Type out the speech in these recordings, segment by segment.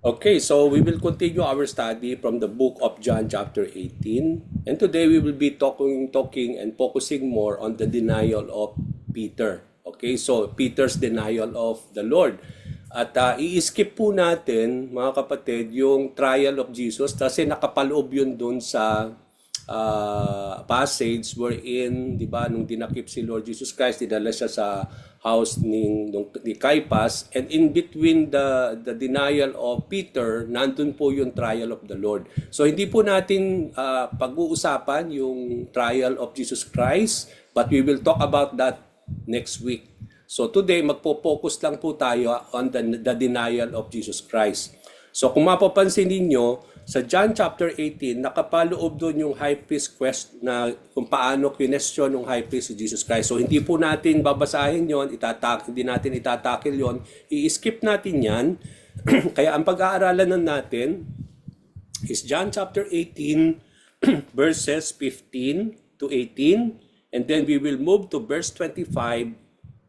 Okay, so we will continue our study from the book of John chapter 18. And today we will be talking and focusing more on the denial of Peter. Okay, so Peter's denial of the Lord. At i-skip po natin, mga kapatid, yung trial of Jesus kasi nakapaloob yun dun sa passage wherein, di ba, nung dinakip si Lord Jesus Christ, dinala siya sa house ni Caiaphas, and in between the denial of Peter, nandun po yung trial of the Lord. So hindi po natin pag-uusapan yung trial of Jesus Christ, but we will talk about that next week. So today, magpo-focus lang po tayo on the denial of Jesus Christ. So kung mapapansin ninyo, sa John chapter 18, nakapaloob doon yung high priest quest na kung paano question ng high priest si Jesus Christ. So hindi po natin babasahin yon, hindi natin itatakil yon, i-skip natin yan. Kaya ang pag-aaralan natin is John chapter 18 verses 15 to 18, and then we will move to verse 25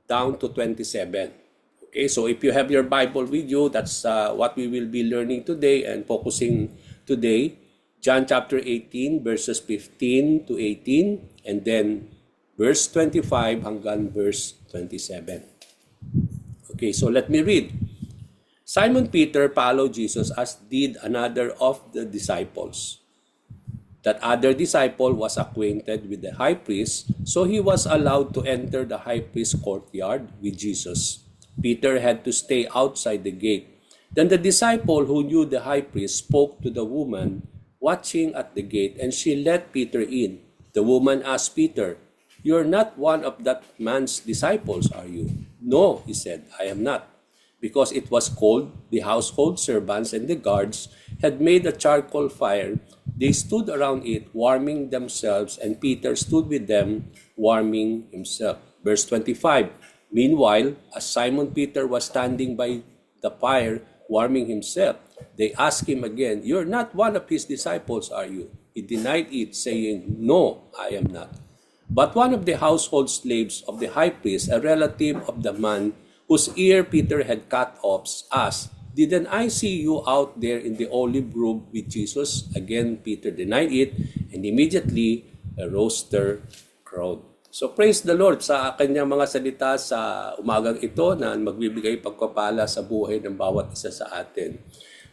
down to 27. Okay, so if you have your Bible with you, that's what we will be learning today and focusing today. John chapter 18 verses 15 to 18, and then verse 25 hanggang verse 27. Okay, so let me read. Simon Peter followed Jesus, as did another of the disciples. That other disciple was acquainted with the high priest, so he was allowed to enter the high priest's courtyard with Jesus. Peter had to stay outside the gate. Then the disciple who knew the high priest spoke to the woman watching at the gate, and she let Peter in. The woman asked Peter, "You're not one of that man's disciples, are you?" "No," he said, "I am not." Because it was cold, the household servants and the guards had made a charcoal fire. They stood around it, warming themselves, and Peter stood with them, warming himself. Verse 25. Meanwhile, as Simon Peter was standing by the fire, warming himself, they asked him again, "You're not one of his disciples, are you?" He denied it, saying, "No, I am not." But one of the household slaves of the high priest, a relative of the man whose ear Peter had cut off, asked, "Didn't I see you out there in the olive grove with Jesus?" Again, Peter denied it, and immediately a rooster crowed. So praise the Lord sa kanyang mga salita sa umagang ito na magbibigay pagpapala sa buhay ng bawat isa sa atin.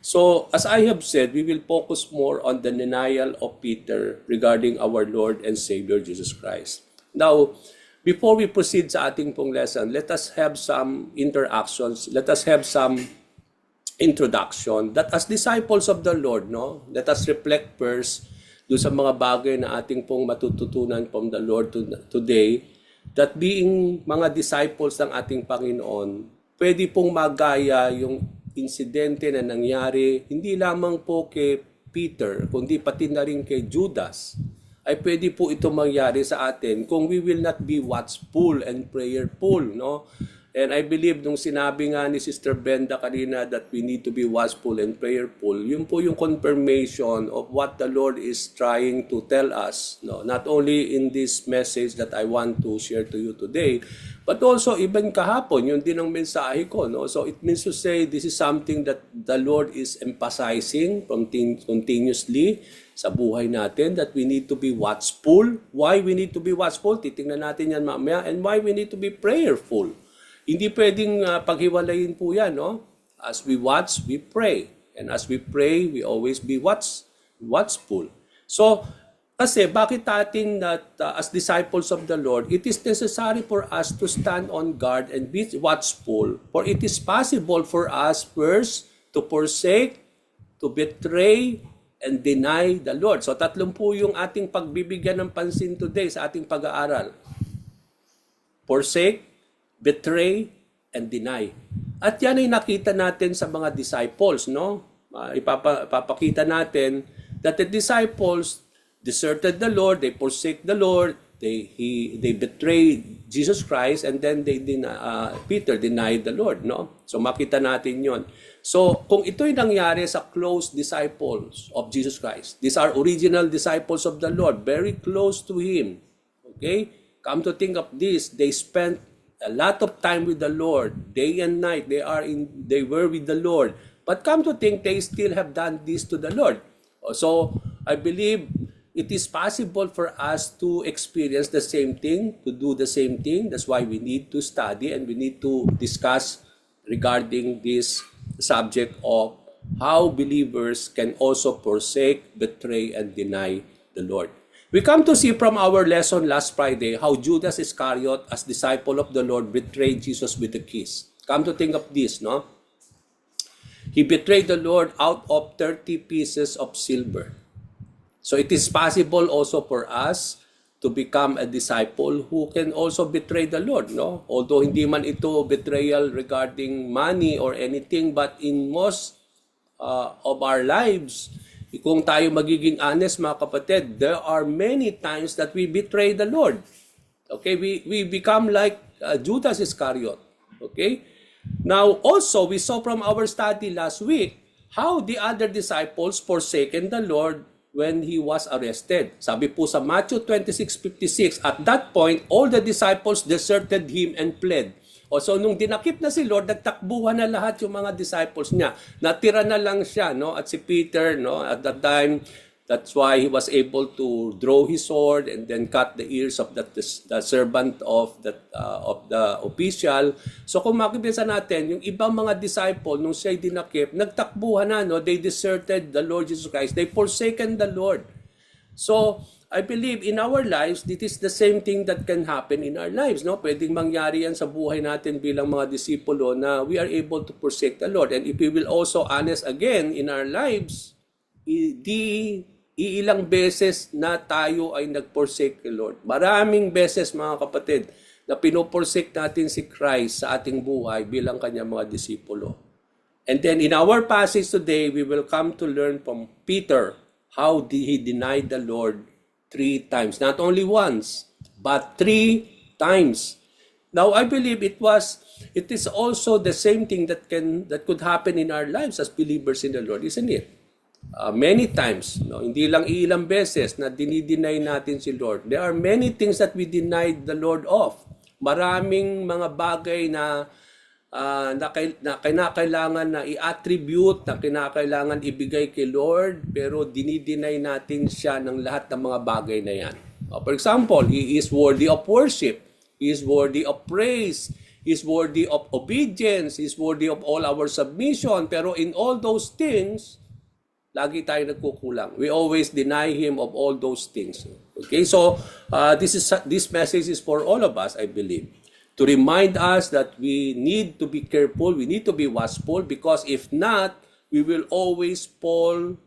So as I have said, we will focus more on the denial of Peter regarding our Lord and Savior Jesus Christ. Now, before we proceed sa ating pong lesson, let us have some interactions. Let us have some introduction that as disciples of the Lord, let us reflect first doon sa mga bagay na ating pong matututunan from the Lord today, that being mga disciples ng ating Panginoon, pwede pong magaya yung insidente na nangyari hindi lamang po kay Peter, kundi pati na rin kay Judas. Ay pwede po ito mangyari sa atin kung we will not be watchful and prayerful, no? And I believe nung sinabi nga ni Sister Brenda kanina that we need to be watchful and prayerful, yun po yung confirmation of what the Lord is trying to tell us. No? Not only in this message that I want to share to you today, but also even kahapon, yun din ang mensahe ko. No? So it means to say this is something that the Lord is emphasizing continuously sa buhay natin, that we need to be watchful. Why we need to be watchful? Titingnan natin yan mamaya. And why we need to be prayerful. Hindi pwedeng paghiwalayin po yan, no? As we watch, we pray. And as we pray, we always be watchful. So, kasi bakit natin that as disciples of the Lord, it is necessary for us to stand on guard and be watchful, for it is possible for us first to forsake, to betray, and deny the Lord. So, tatlong po yung ating pagbibigyan ng pansin today sa ating pag-aaral. Forsake, betray, and deny. At yan ay nakita natin sa mga disciples, no? Ipapakita natin that the disciples deserted the Lord, they forsake the Lord, they betrayed Jesus Christ, and then Peter denied the Lord, no? So makita natin yon. So kung ito'y nangyari sa close disciples of Jesus Christ, these are original disciples of the Lord, very close to Him. Okay? Come to think of this, they spent a lot of time with the Lord, day and night. They were with the Lord. But come to think, they still have done this to the Lord. So I believe it is possible for us to experience the same thing, to do the same thing. That's why we need to study and we need to discuss regarding this subject of how believers can also forsake, betray, and deny the Lord. We come to see from our lesson last Friday how Judas Iscariot, as disciple of the Lord, betrayed Jesus with a kiss. Come to think of this, no? He betrayed the Lord out of 30 pieces of silver. So it is possible also for us to become a disciple who can also betray the Lord, no? Although hindi man ito betrayal regarding money or anything, but in most of our lives, kung tayo magiging honest, mga kapatid, there are many times that we betray the Lord. Okay, we become like Judas Iscariot. Okay? Now, also, we saw from our study last week how the other disciples forsaken the Lord when he was arrested. Sabi po sa Matthew 26:56, at that point, all the disciples deserted him and fled. O so nung dinakip na si Lord, nagtakbuhan na lahat yung mga disciples niya. Natira na lang siya, no? At si Peter, no, at that time, that's why he was able to draw his sword and then cut the ears of the servant of the official. So kung makikita natin, yung ibang mga disciple nung siya'y dinakip, nagtakbuhan na, no? They deserted the Lord Jesus Christ. They forsaken the Lord. So I believe in our lives, this is the same thing that can happen in our lives. No? Pwedeng mangyari yan sa buhay natin bilang mga disipulo na we are able to forsake the Lord. And if we will also honest again in our lives, iilang beses na tayo ay nag-forsake the Lord. Maraming beses, mga kapatid, na pinoforsake natin si Christ sa ating buhay bilang kanyang mga disipulo. And then in our passage today, we will come to learn from Peter how he denied the Lord 3 times. Not only once, but 3 times. Now, I believe it is also the same thing that could happen in our lives as believers in the Lord, isn't it? Many times, no? Hindi lang ilang beses na dinideny natin si Lord. There are many things that we denied the Lord of. Maraming mga bagay na kinakailangan na i-attribute, na kinakailangan ibigay kay Lord, pero dinideny natin siya ng lahat ng mga bagay na yan. For example, He is worthy of worship. He is worthy of praise. He is worthy of obedience. He is worthy of all our submission. Pero in all those things, lagi tayo nagkukulang. We always deny Him of all those things. Okay, so this message is for all of us, I believe, to remind us that we need to be careful, we need to be watchful, because if not, we will always fall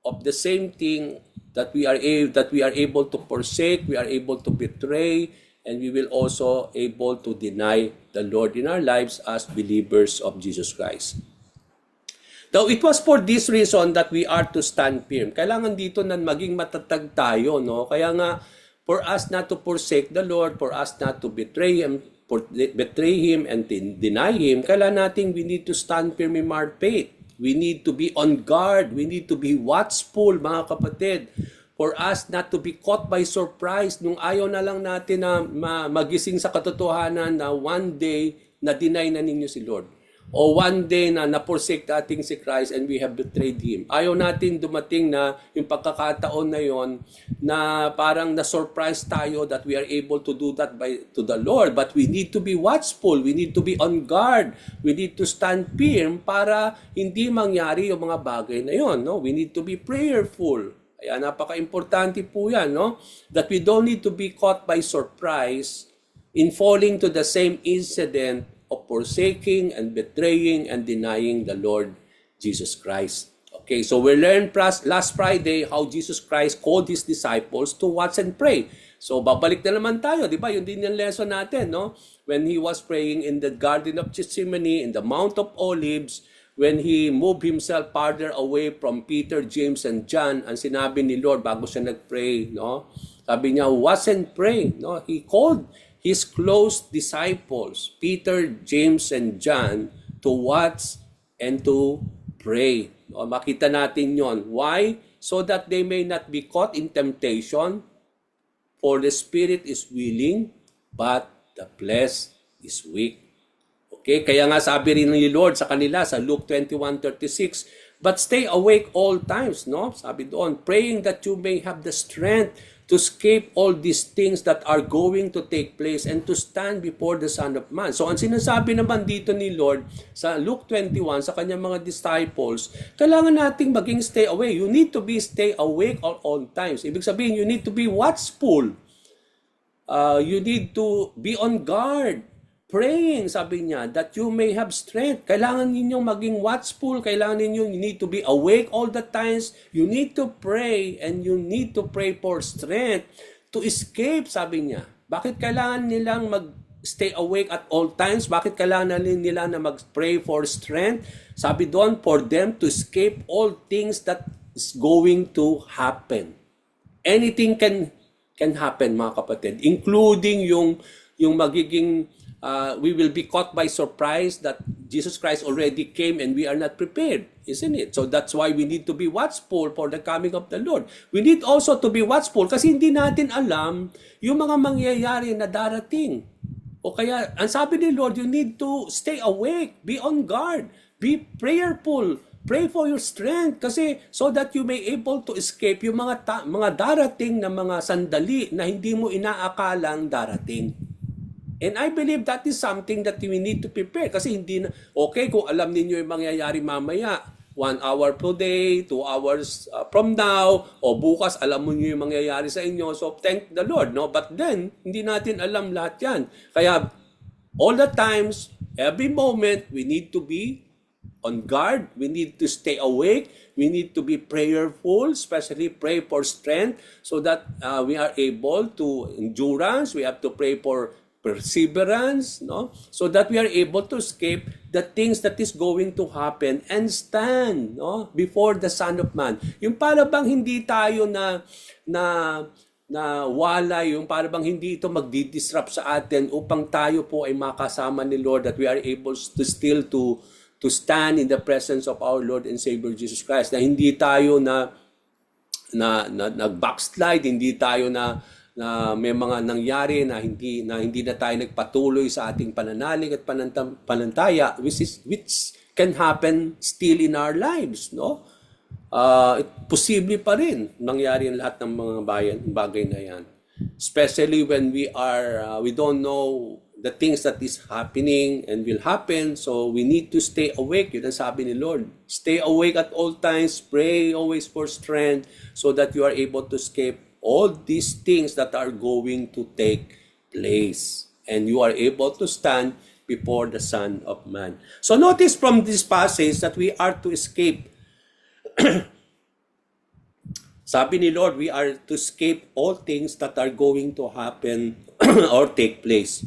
of the same thing that we are able to forsake, we are able to betray, and we will also able to deny the Lord in our lives as believers of Jesus Christ. Now, it was for this reason that we are to stand firm. Kailangan dito na maging matatag tayo, no? Kaya nga, for us not to forsake the Lord, for us not to betray Him and deny Him, kailangan natin we need to stand firm in our faith. We need to be on guard. We need to be watchful, mga kapatid, for us not to be caught by surprise nung ayaw na lang natin na magising sa katotohanan na one day na deny na ninyo si Lord. O one day na na-forsake natin si Christ and we have betrayed Him. Ayaw natin dumating na yung pagkakataon na yon na parang na-surprise tayo that we are able to do that to the Lord. But we need to be watchful. We need to be on guard. We need to stand firm para hindi mangyari yung mga bagay na yon. No? We need to be prayerful. Kaya napaka-importante po yan, no? That we don't need to be caught by surprise in falling to the same incident of forsaking and betraying and denying the Lord Jesus Christ. Okay, so we learned last Friday how Jesus Christ called His disciples to watch and pray. So babalik na naman tayo, di ba? Yun din yung lesson natin, no? When He was praying in the Garden of Gethsemane, in the Mount of Olives, when He moved Himself farther away from Peter, James, and John, ang sinabi ni Lord bago siya nag-pray, no? Sabi niya, watch and pray, no? He called His close disciples, Peter, James, and John, to watch and to pray. O, makita natin yon. Why? So that they may not be caught in temptation, for the spirit is willing, but the flesh is weak. Okay, kaya nga sabi rin ni Lord sa kanila sa Luke 21:36, but stay awake all times, no? Sabi doon, praying that you may have the strength to escape all these things that are going to take place and to stand before the Son of Man. So ang sinasabi naman dito ni Lord sa Luke 21 sa kanyang mga disciples, kailangan nating maging stay awake. You need to be stay awake all times. Ibig sabihin, you need to be watchful. You need to be on guard. Praying, sabi niya, that you may have strength. Kailangan ninyong maging watchful. Kailangan ninyong, you need to be awake all the times. You need to pray and you need to pray for strength to escape, sabi niya. Bakit kailangan nilang mag-stay awake at all times? Bakit kailangan nila na mag-pray for strength? Sabi doon, for them to escape all things that is going to happen. Anything can happen, mga kapatid, including yung magiging we will be caught by surprise that Jesus Christ already came and we are not prepared, isn't it? So that's why we need to be watchful for the coming of the Lord. We need also to be watchful kasi hindi natin alam yung mga mangyayari na darating. O kaya, ang sabi ni Lord, you need to stay awake, be on guard, be prayerful, pray for your strength kasi so that you may able to escape yung mga darating na mga sandali na hindi mo inaakalang darating. And I believe that is something that we need to prepare kasi hindi na, okay kung alam ninyo yung mangyayari mamaya, 1 hour per day, 2 hours from now, o bukas alam mo nyo yung mangyayari sa inyo, so thank the Lord, no? But then, hindi natin alam lahat yan. Kaya, all the times, every moment, we need to be on guard, we need to stay awake, we need to be prayerful, especially pray for strength so that we are able to endurance, we have to pray for perseverance, no? So that we are able to escape the things that is going to happen and stand, no, before the Son of Man. Yung para bang hindi tayo na wala, yung para bang hindi ito magdi-disrupt sa atin upang tayo po ay makasama ni Lord, that we are able to still to stand in the presence of our Lord and Savior Jesus Christ. Na hindi tayo na nag-backslide, hindi tayo na may mga nangyari na hindi na tayo nagpatuloy sa ating pananalig at panantaya, which can happen still in our lives, no? Posible pa rin mangyari ang lahat ng mga bagay na yan, especially when we don't know the things that is happening and will happen, so we need to stay awake. Yun ang sabi ni Lord, stay awake at all times, pray always for strength so that you are able to escape all these things that are going to take place and you are able to stand before the Son of Man. So notice from this passage that we are to escape. Sabi ni Lord, we are to escape all things that are going to happen or take place.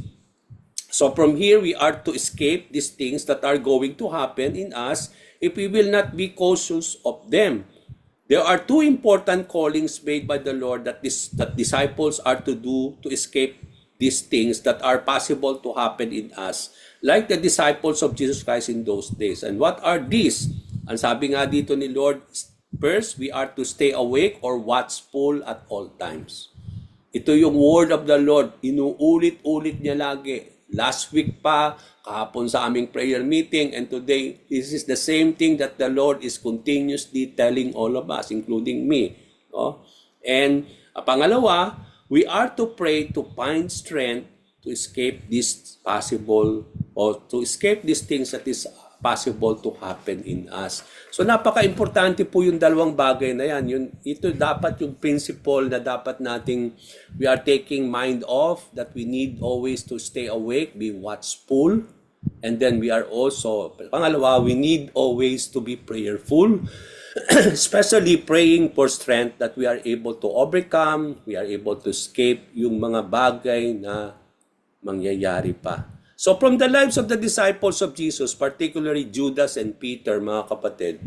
So from here, we are to escape these things that are going to happen in us if we will not be cautious of them. There are two important callings made by the Lord that disciples are to do to escape these things that are possible to happen in us, like the disciples of Jesus Christ in those days. And what are these? Ang sabi nga dito ni Lord, first, we are to stay awake or watchful at all times. Ito yung word of the Lord. Inuulit-ulit niya lagi. Last week pa, kahapon sa aming prayer meeting, and today, this is the same thing that the Lord is continuously telling all of us, including me. No? And pangalawa, we are to pray to find strength to escape this possible or to escape these things that is possible to happen in us. So napaka-importante po yung dalawang bagay na yan. Ito dapat yung principle na dapat nating we are taking mind of, that we need always to stay awake, be watchful, and then we are also, pangalawa, we need always to be prayerful, especially praying for strength that we are able to overcome, we are able to escape yung mga bagay na mangyayari pa. So from the lives of the disciples of Jesus, particularly Judas and Peter, mga kapatid,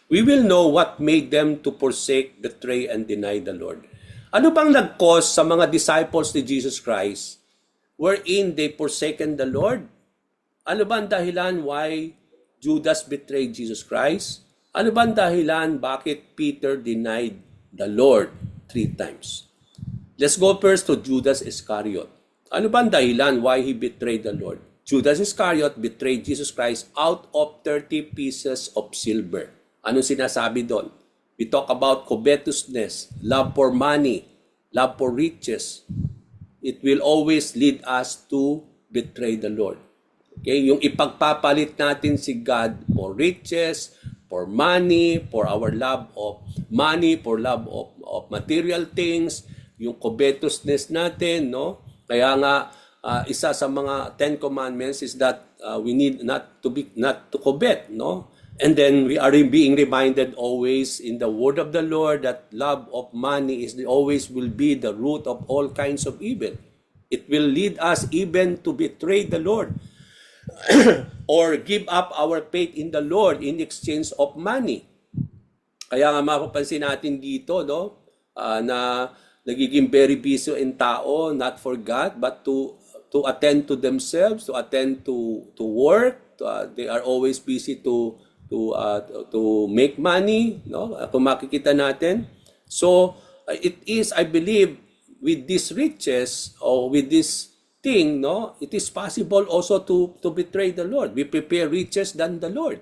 we will know what made them to forsake, betray, and deny the Lord. Ano bang nag-cause sa mga disciples ni Jesus Christ wherein they forsaken the Lord? Ano bang dahilan why Judas betrayed Jesus Christ? Ano bang dahilan bakit Peter denied the Lord 3 times? Let's go first to Judas Iscariot. Ano ba ang dahilan why he betrayed the Lord? Judas Iscariot betrayed Jesus Christ out of 30 pieces of silver. Ano sinasabi doon? We talk about covetousness, love for money, love for riches. It will always lead us to betray the Lord. Okay? Yung ipagpapalit natin si God for riches, for money, for our love of money, for love of material things, yung covetousness natin, no? Kaya nga isa sa mga 10 commandments is that we need not to covet, no? And then we are being reminded always in the word of the Lord that love of money always will be the root of all kinds of evil. It will lead us even to betray the Lord or give up our faith in the Lord in exchange of money. Kaya nga mapapansin natin dito, no, na nagiging very busy in tao, not for God, but to attend to themselves, to attend to work. They are always busy to make money, no? Kung makikita natin. So it is, I believe, with these riches or with this thing, no, it is possible also to betray the Lord. We prepare riches than the Lord.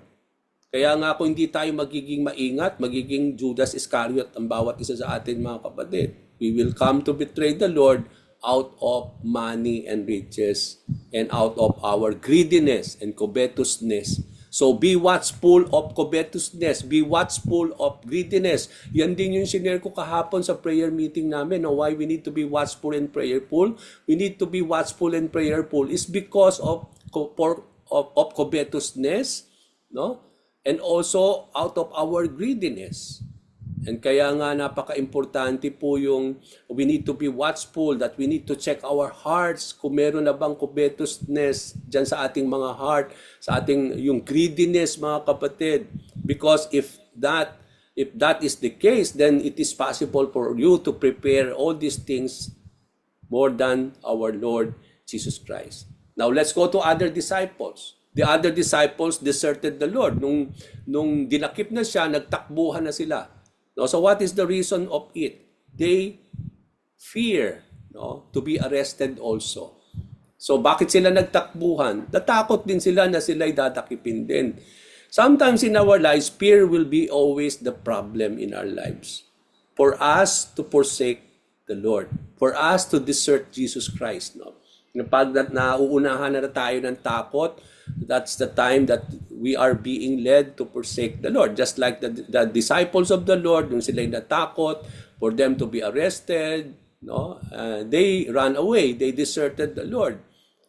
Kaya nga kung hindi tayo magiging maingat, magiging Judas Iscariot ang bawat isa sa atin, mga kapatid. We will come to betray the Lord out of money and riches and out of our greediness and covetousness. So be watchful of covetousness, be watchful of greediness. Yan din yung sinare ko kahapon sa prayer meeting namin. No? Why we need to be watchful and prayerful? We need to be watchful and prayerful is because of covetousness, no? And also out of our greediness. And kaya nga napaka-importante po yung we need to be watchful, that we need to check our hearts kung meron na bang covetousness dyan sa ating mga heart, sa ating yung greediness, mga kapatid. Because if that is the case, then it is possible for you to prepare all these things more than our Lord Jesus Christ. Now let's go to other disciples. The other disciples deserted the Lord. Nung dinakip na siya, nagtakbuhan na sila. No, so what is the reason of it? They fear, no, to be arrested also. So bakit sila nagtakbuhan? Natakot din sila na sila'y dadakipin din. Sometimes in our lives, fear will be always the problem in our lives. For us to forsake the Lord. For us to desert Jesus Christ. No? Pag nauunahan na tayo ng takot, that's the time that we are being led to forsake the Lord. Just like the disciples of the Lord, nung sila'y natakot for them to be arrested, no? They ran away. They deserted the Lord.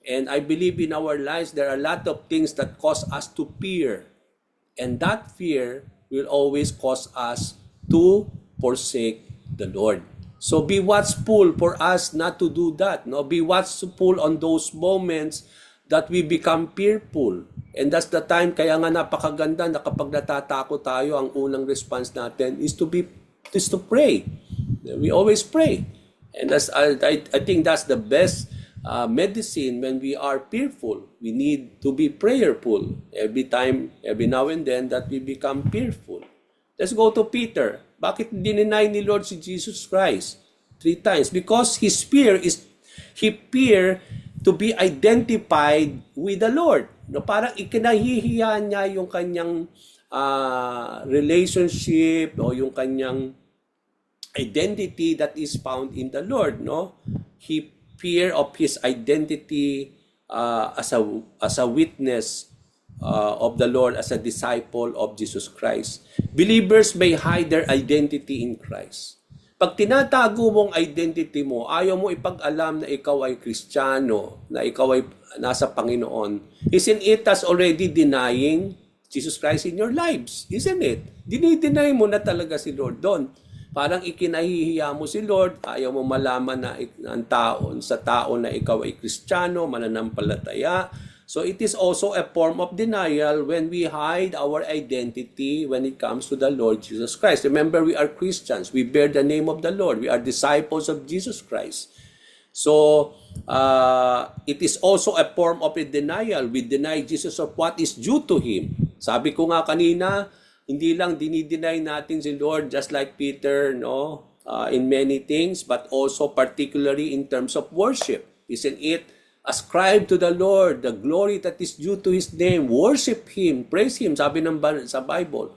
And I believe in our lives, there are a lot of things that cause us to fear. And that fear will always cause us to forsake the Lord. So be watchful for us not to do that. No? Be watchful on those moments that we become fearful. And that's the time, kaya nga napakaganda na kapag natatakot tayo, ang unang response natin is to pray. We always pray. And that's, I think that's the best medicine when we are fearful. We need to be prayerful every now and then that we become fearful. Let's go to Peter. Bakit dininay ni Lord si Jesus Christ 3 times? Because he fear to be identified with the Lord. No, parang ikinahihiya niya yung kanyang relationship o yung kanyang identity that is found in the Lord. No, he fear of his identity as a witness of the Lord, as a disciple of Jesus Christ. Believers may hide their identity in Christ. Pag tinatago mong identity mo, ayaw mo ipag-alam na ikaw ay Kristiyano, na ikaw ay nasa Panginoon, isn't it as already denying Jesus Christ in your lives? Isn't it? Dinideny mo na talaga si Lord doon. Parang ikinahihiya mo si Lord, ayaw mo malaman na sa tao na ikaw ay Kristiyano, mananampalataya. So it is also a form of denial when we hide our identity when it comes to the Lord Jesus Christ. Remember, we are Christians. We bear the name of the Lord. We are disciples of Jesus Christ. So it is also a form of a denial. We deny Jesus of what is due to Him. Sabi ko nga kanina, hindi lang dinideny natin si Lord just like Peter, no, in many things, but also particularly in terms of worship. Isn't it? Ascribe to the Lord the glory that is due to His name. Worship Him, praise Him, sabi sa Bible.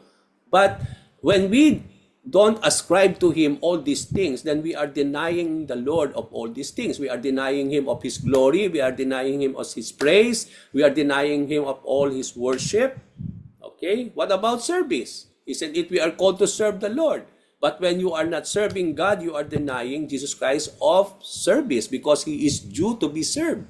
But when we don't ascribe to Him all these things, then we are denying the Lord of all these things. We are denying Him of His glory. We are denying Him of His praise. We are denying Him of all His worship. Okay? What about service? Isn't it we are called to serve the Lord? But when you are not serving God, you are denying Jesus Christ of service because He is due to be served.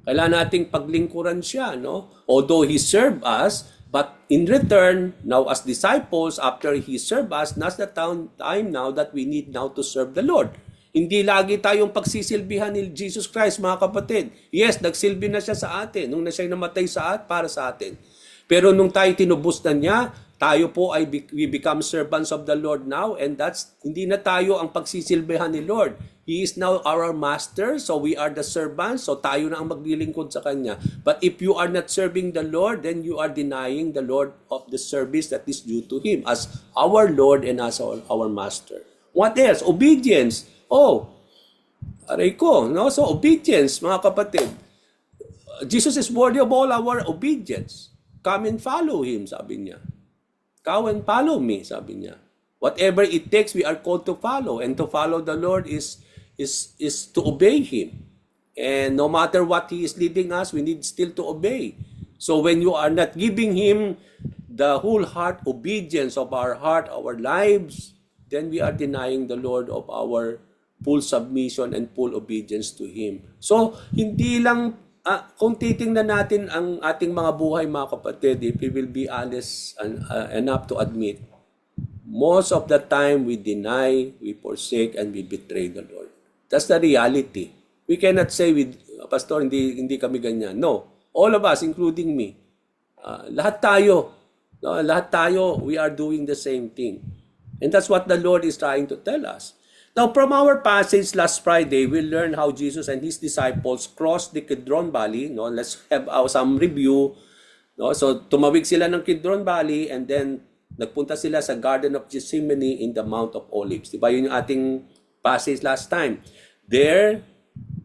Kailangan nating paglingkuran siya, no? Although He served us, but in return, now as disciples, after He served us, now's the time now that we need now to serve the Lord. Hindi lagi tayong pagsisilbihan ni Jesus Christ, mga kapatid. Yes, nagsilbi na siya sa atin nung siya namatay para sa atin. Pero nung tayo tinubos na niya, tayo po ay we become servants of the Lord now, and that's hindi na tayo ang pagsisilbihan ni Lord. He is now our master, so we are the servants, so tayo na ang maglilingkod sa Kanya. But if you are not serving the Lord, then you are denying the Lord of the service that is due to Him as our Lord and as our master. What else? Obedience. Oh, aray ko, no? So obedience, mga kapatid. Jesus is worthy of all our obedience. Come and follow Him, sabi niya. Come and follow me, sabi niya. Whatever it takes, we are called to follow. And to follow the Lord is to obey Him. And no matter what He is leading us, we need still to obey. So when you are not giving Him the whole heart obedience of our heart, our lives, then we are denying the Lord of our full submission and full obedience to Him. So, hindi lang kung titingnan natin ang ating mga buhay, mga kapatid, if we will be honest enough to admit, most of the time we deny, we forsake, and we betray the Lord. That's the reality. We cannot say with Pastor, hindi kami ganyan. No. All of us, including me. Lahat tayo. No? Lahat tayo, we are doing the same thing. And that's what the Lord is trying to tell us. Now, from our passage last Friday, we learned how Jesus and His disciples crossed the Kidron Valley. No? Let's have some review. No? So, tumawid sila ng Kidron Valley and then nagpunta sila sa Garden of Gethsemane in the Mount of Olives. Diba yun yung ating passage last time? There,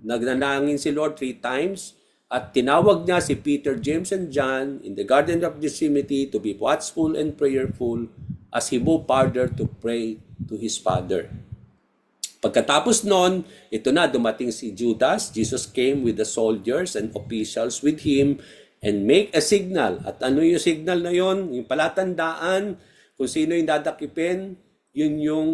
nagnanangin si Lord 3 times at tinawag niya si Peter, James, and John in the Garden of Gethsemane to be watchful and prayerful as He moved farther to pray to His Father. Pagkatapos noon, ito na, dumating si Judas. Jesus came with the soldiers and officials with Him and make a signal. At ano yung signal na yon? Yung palatandaan, kung sino yung dadakipin, yun yung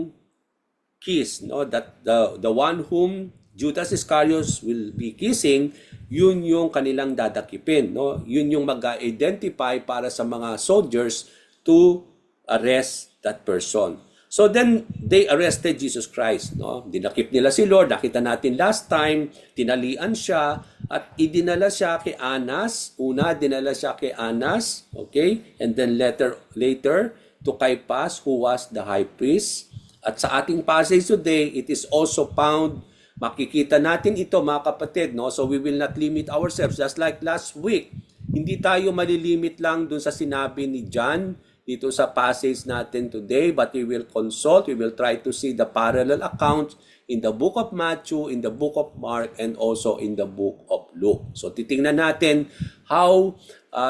kiss. No? That the one whom Judas Iscariot will be kissing, yun yung kanilang dadakipin. No? Yun yung mag-identify para sa mga soldiers to arrest that person. So then, they arrested Jesus Christ. No? Dinakip nila si Lord. Nakita natin last time, tinalian siya at idinala siya kay Anas. Una, dinala siya kay Anas. Okay? And then later to Caiaphas, who was the high priest. At sa ating passage today, it is also found, makikita natin ito, mga kapatid. No? So we will not limit ourselves. Just like last week, hindi tayo malilimit lang dun sa sinabi ni John dito sa passage natin today, but we will consult, we will try to see the parallel accounts in the book of Matthew, in the book of Mark, and also in the book of Luke. So titingnan natin how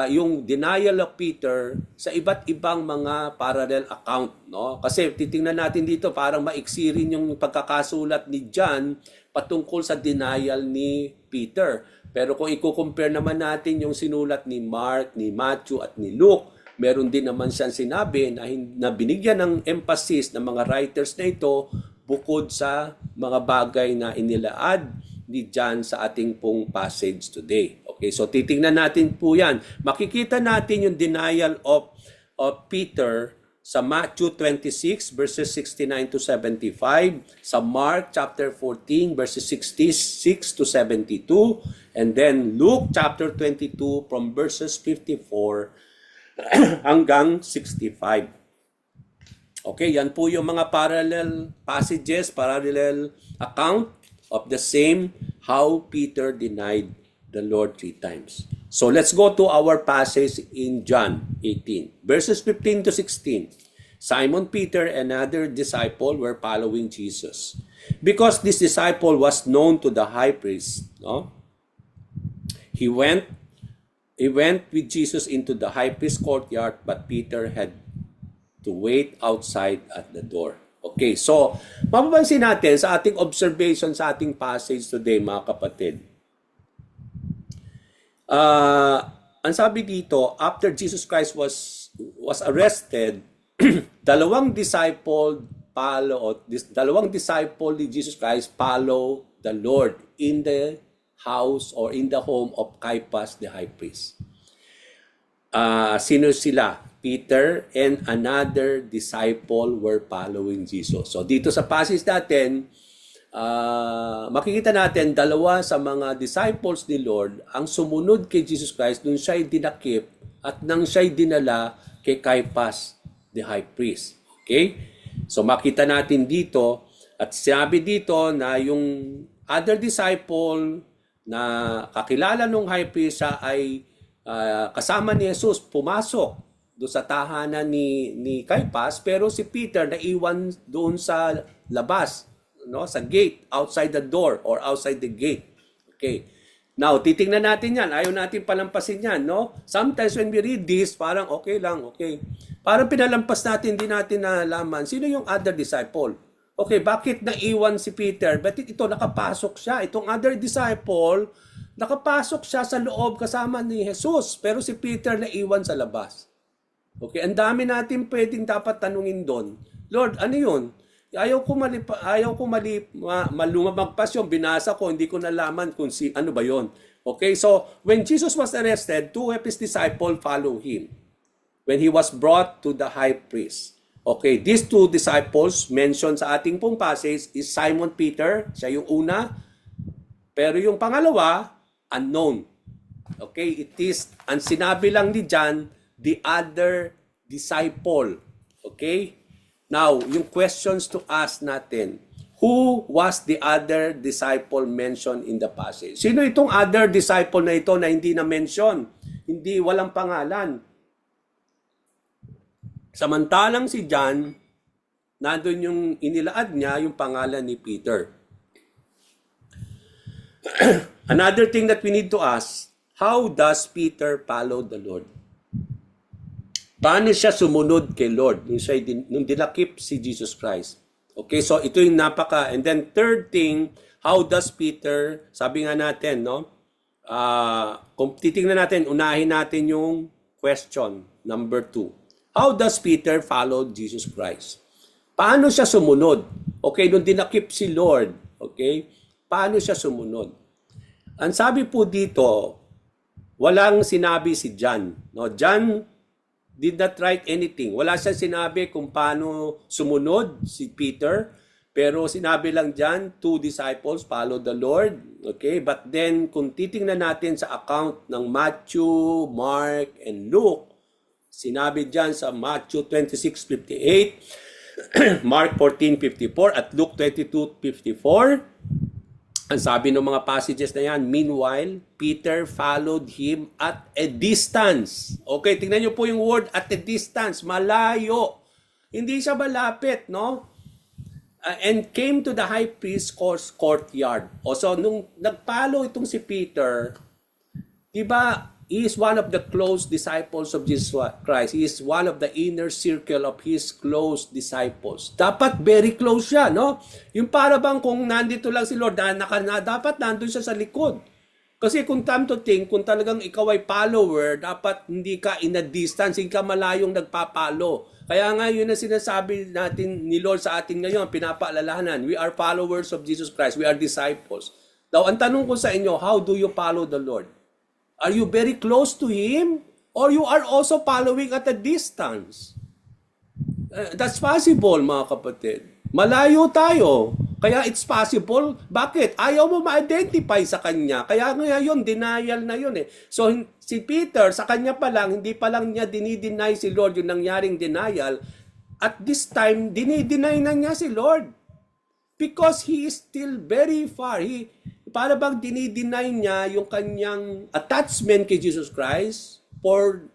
yung denial of Peter sa iba't ibang mga parallel account. No? Kasi titingnan natin dito, parang maiksi rin yung pagkakasulat ni John patungkol sa denial ni Peter. Pero kung i-compare naman natin yung sinulat ni Mark, ni Matthew, at ni Luke, meron din naman siyang sinabi na binigyan ng emphasis ng mga writers na ito bukod sa mga bagay na inilaad ni John sa ating pong passage today. Okay, so titingnan natin po yan. Makikita natin yung denial of Peter sa Matthew 26 verses 69 to 75, sa Mark chapter 14 verses 66 to 72, and then Luke chapter 22 from verses 54 hanggang 65. Okay, yan po yung mga parallel passages, parallel account of the same how Peter denied the Lord 3 times. So let's go to our passage in John 18, verses 15 to 16. Simon Peter and another disciple were following Jesus. Because this disciple was known to the high priest, no? He went with Jesus into the high priest courtyard, but Peter had to wait outside at the door. Okay, so mapapansin natin sa ating observation sa ating passage today, mga kapatid. Ang sabi dito, after Jesus Christ was arrested, dalawang disciple ni Jesus Christ follow the Lord in the house or in the home of Caiaphas the high priest. Sino sila? Peter and another disciple were following Jesus. So dito sa passage natin, makikita natin dalawa sa mga disciples ni Lord ang sumunod kay Jesus Christ nung siya'y dinakip at nang siya'y dinala kay Caiaphas the high priest. Okay? So makita natin dito at sinabi dito na yung other disciple na kakilala nung high priest siya ay kasama ni Jesus pumasok doon sa tahanan ni Caiaphas, pero si Peter naiwan doon sa labas, no, sa gate, outside the door or outside the gate. Okay. Now, titingnan natin yan. Ayaw natin palampasin yan, no? Sometimes when we read this, parang okay lang, okay. Parang pinalampas natin, hindi natin nalaman. Sino yung other disciple? Okay, bakit naiwan si Peter? But ito, nakapasok siya. Itong other disciple, nakapasok siya sa loob kasama ni Jesus. Pero si Peter naiwan sa labas. Okay, ang dami natin pwedeng dapat tanungin doon. Lord, ano yun? Ayaw ko lumagpas yung binasa ko, hindi ko nalaman kung ano ba yon. Okay, so when Jesus was arrested, two of his disciples followed him when he was brought to the high priest. Okay, these two disciples mentioned sa ating pong passage is Simon Peter, siya yung una, pero yung pangalawa, unknown. Okay, it is, ang sinabi lang ni John, the other disciple. Okay? Now, yung questions to ask natin, who was the other disciple mentioned in the passage? Sino itong other disciple na ito na hindi na-mention? Hindi, walang pangalan. Samantalang si John, nandun yung inilaad niya, yung pangalan ni Peter. Another thing that we need to ask, how does Peter follow the Lord? Paano siya sumunod kay Lord nung dinakip si Jesus Christ? Okay, so ito yung and then third thing, how does Peter, sabi nga natin, no? Kung titingnan natin, unahin natin yung question, number 2. How does Peter follow Jesus Christ? Paano siya sumunod? Okay, nung dinakip si Lord, okay, paano siya sumunod? Ang sabi po dito, walang sinabi si John. No? John did not write anything. Wala siya sinabi kung paano sumunod si Peter. Pero sinabi lang dyan, two disciples follow the Lord. Okay? But then, kung titingnan natin sa account ng Matthew, Mark, and Luke, sinabi dyan sa Matthew 26:58, Mark 14:54, at Luke 22:54, ang sabi ng mga passages na yan, meanwhile, Peter followed him at a distance. Okay, tingnan nyo po yung word at a distance, malayo. Hindi siya malapit, no? And came to the high priest's courtyard. O so, nung nag-follow itong si Peter, di ba, he is one of the close disciples of Jesus Christ. He is one of the inner circle of his close disciples. Dapat very close siya, no? Yung para bang kung nandito lang si Lord, dapat nandun siya sa likod. Kasi kung time to think, kung talagang ikaw ay follower, dapat hindi ka in a distance, hindi ka malayong nagpapalo. Kaya nga yun na sinasabi natin ni Lord sa atin ngayon, pinapaalalahanan. We are followers of Jesus Christ. We are disciples. Now, ang tanong ko sa inyo, how do you follow the Lord? Are you very close to Him? Or you are also following at a distance? That's possible, mga kapatid. Malayo tayo. Kaya it's possible. Bakit? Ayaw mo ma-identify sa Kanya. Kaya ngayon, denial na yun eh. So, si Peter, sa Kanya pa lang, hindi pa lang niya dinideny si Lord yung nangyaring denial. At this time, dinideny na niya si Lord. Because he is still very far. Para bang dinideny niya yung kanyang attachment kay Jesus Christ for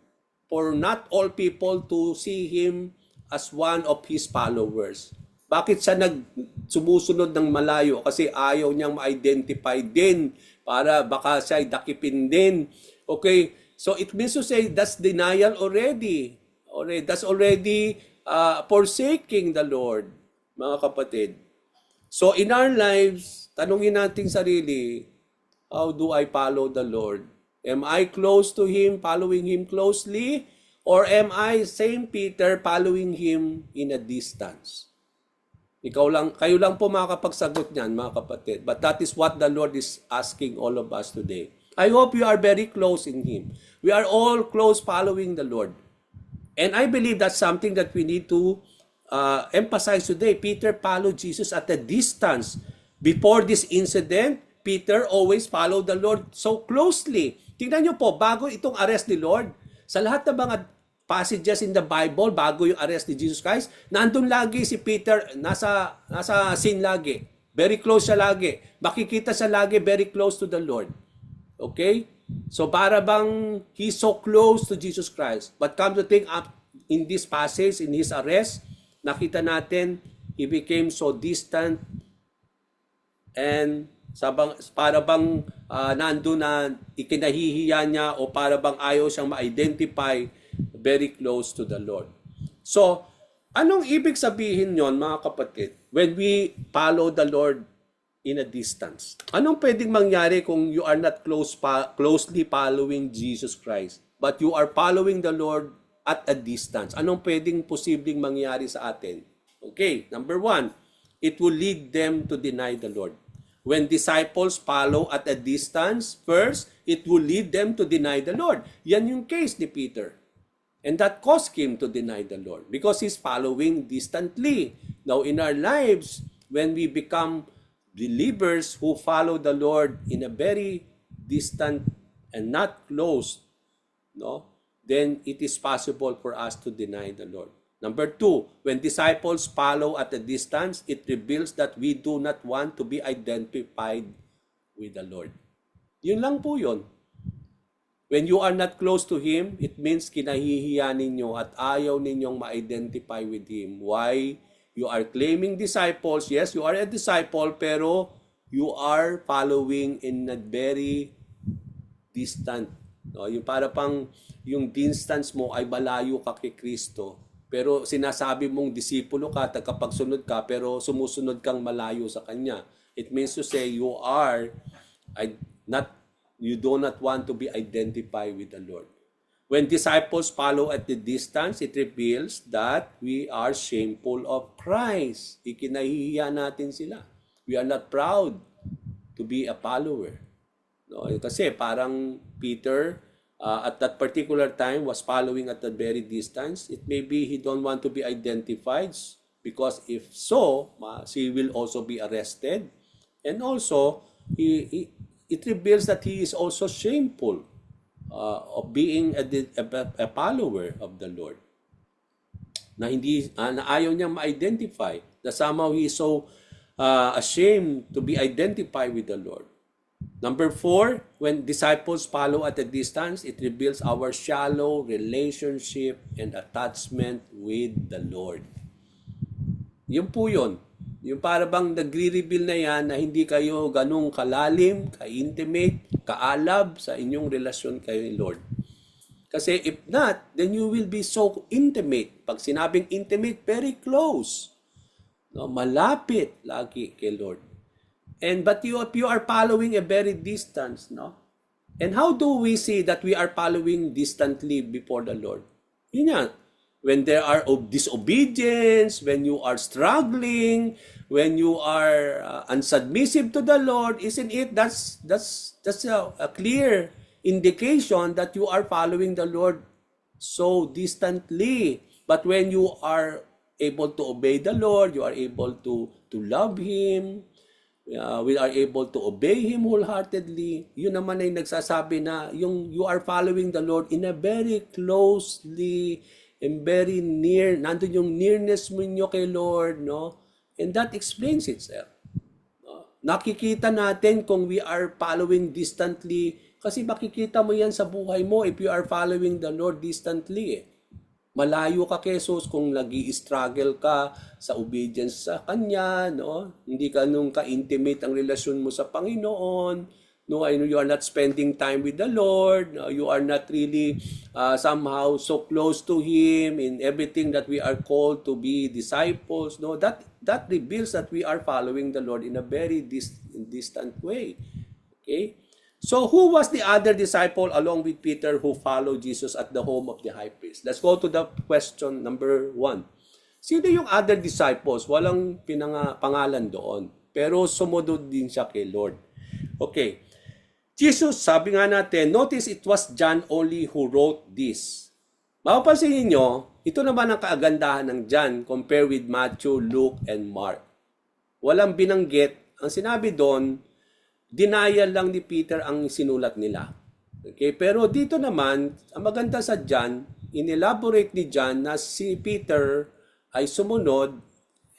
not all people to see Him as one of His followers. Bakit siya sumusunod ng malayo? Kasi ayaw niyang ma-identify din para baka siya dakipin din. Okay? So it means to say that's denial already. That's already forsaking the Lord, mga kapatid. So in our lives, tanungin natin sarili, how do I follow the Lord? Am I close to Him, following Him closely? Or am I, same Peter, following Him in a distance? Kayo lang po makakapagsagot niyan, mga kapatid. But that is what the Lord is asking all of us today. I hope you are very close in Him. We are all close following the Lord. And I believe that's something that we need to emphasize today. Peter followed Jesus at a distance. Before this incident, Peter always followed the Lord so closely. Tingnan niyo po, bago itong arrest ni Lord, sa lahat ng mga passages in the Bible, bago yung arrest ni Jesus Christ, nandun lagi si Peter, nasa scene lagi. Very close siya lagi. Makikita siya lagi very close to the Lord. Okay? So para bang he's so close to Jesus Christ. But come to think up in this passage, in his arrest, nakita natin, he became so distant and para bang nandun na ikinahihiya niya o para bang ayaw siyang ma-identify very close to the Lord. So, anong ibig sabihin yon, mga kapatid, when we follow the Lord in a distance? Anong pwedeng mangyari kung you are not closely following Jesus Christ, but you are following the Lord at a distance? Anong pwedeng posibleng mangyari sa atin? Okay, number 1, it will lead them to deny the Lord. When disciples follow at a distance, first, it will lead them to deny the Lord. Yan yung case ni Peter. And that caused him to deny the Lord because he's following distantly. Now, in our lives, when we become believers who follow the Lord in a very distant and not close, then it is possible for us to deny the Lord. Number 2, when disciples follow at a distance, it reveals that we do not want to be identified with the Lord. Yun lang po yun. When you are not close to Him, it means kinahihiya ninyo at ayaw ninyong ma-identify with Him. Why? You are claiming disciples. Yes, you are a disciple, pero you are following in a very distant. Yung para pang yung distance mo ay malayo ka kay Kristo. Pero sinasabi mong disipulo ka, tagapagsunod ka, pero sumusunod kang malayo sa Kanya. It means to say you do not want to be identified with the Lord. When disciples follow at the distance, it reveals that we are shameful of Christ. Ikinahihiya natin sila. We are not proud to be a follower. Kasi parang Peter, at that particular time was following at a very distance. It may be he don't want to be identified because if so, he will also be arrested. And also, it reveals that he is also shameful of being a follower of the Lord. Na ayaw niya ma-identify. That somehow he is so ashamed to be identified with the Lord. Number 4, when disciples follow at a distance, it reveals our shallow relationship and attachment with the Lord. Yun po yun. Yung para bang nagre-reveal na yan na hindi kayo ganong kalalim, ka-intimate, kaalab sa inyong relasyon kay Lord. Kasi if not, then you will be so intimate. Pag sinabing intimate, very close. Malapit lagi kay Lord. But if you are following a very distance, and how do we see that we are following distantly before the Lord? Yun yan. When there are disobedience, when you are struggling, when you are unsubmissive to the Lord, isn't it? That's a clear indication that you are following the Lord so distantly. But when you are able to obey the Lord, you are able to love Him, we are able to obey Him wholeheartedly, yun naman ay nagsasabi na you are following the Lord in a very closely and very near, nandun yung nearness mo nyo kay Lord, and that explains itself. Nakikita natin kung we are following distantly, kasi makikita mo yan sa buhay mo if you are following the Lord distantly. Malayo ka kay Jesus kung nag-i-struggle ka sa obedience sa Kanya, no? Hindi ka nung ka-intimate ang relasyon mo sa Panginoon, no? I know you are not spending time with the Lord, no? You are not really somehow so close to Him in everything that we are called to be disciples, no? That reveals that we are following the Lord in a very distant way. Okay? So who was the other disciple along with Peter who followed Jesus at the home of the high priest? Let's go to the question number 1. Sino yung other disciples? Walang pangalan doon. Pero sumunod din siya kay Lord. Okay. Jesus, sabi nga natin, notice it was John only who wrote this. Mapapansin niyo, ito naman ang kaagandahan ng John compared with Matthew, Luke, and Mark. Walang binanggit. Ang sinabi doon, denial lang ni Peter ang sinulat nila. Okay? Pero dito naman, ang maganda sa John, inelaborate ni John na si Peter ay sumunod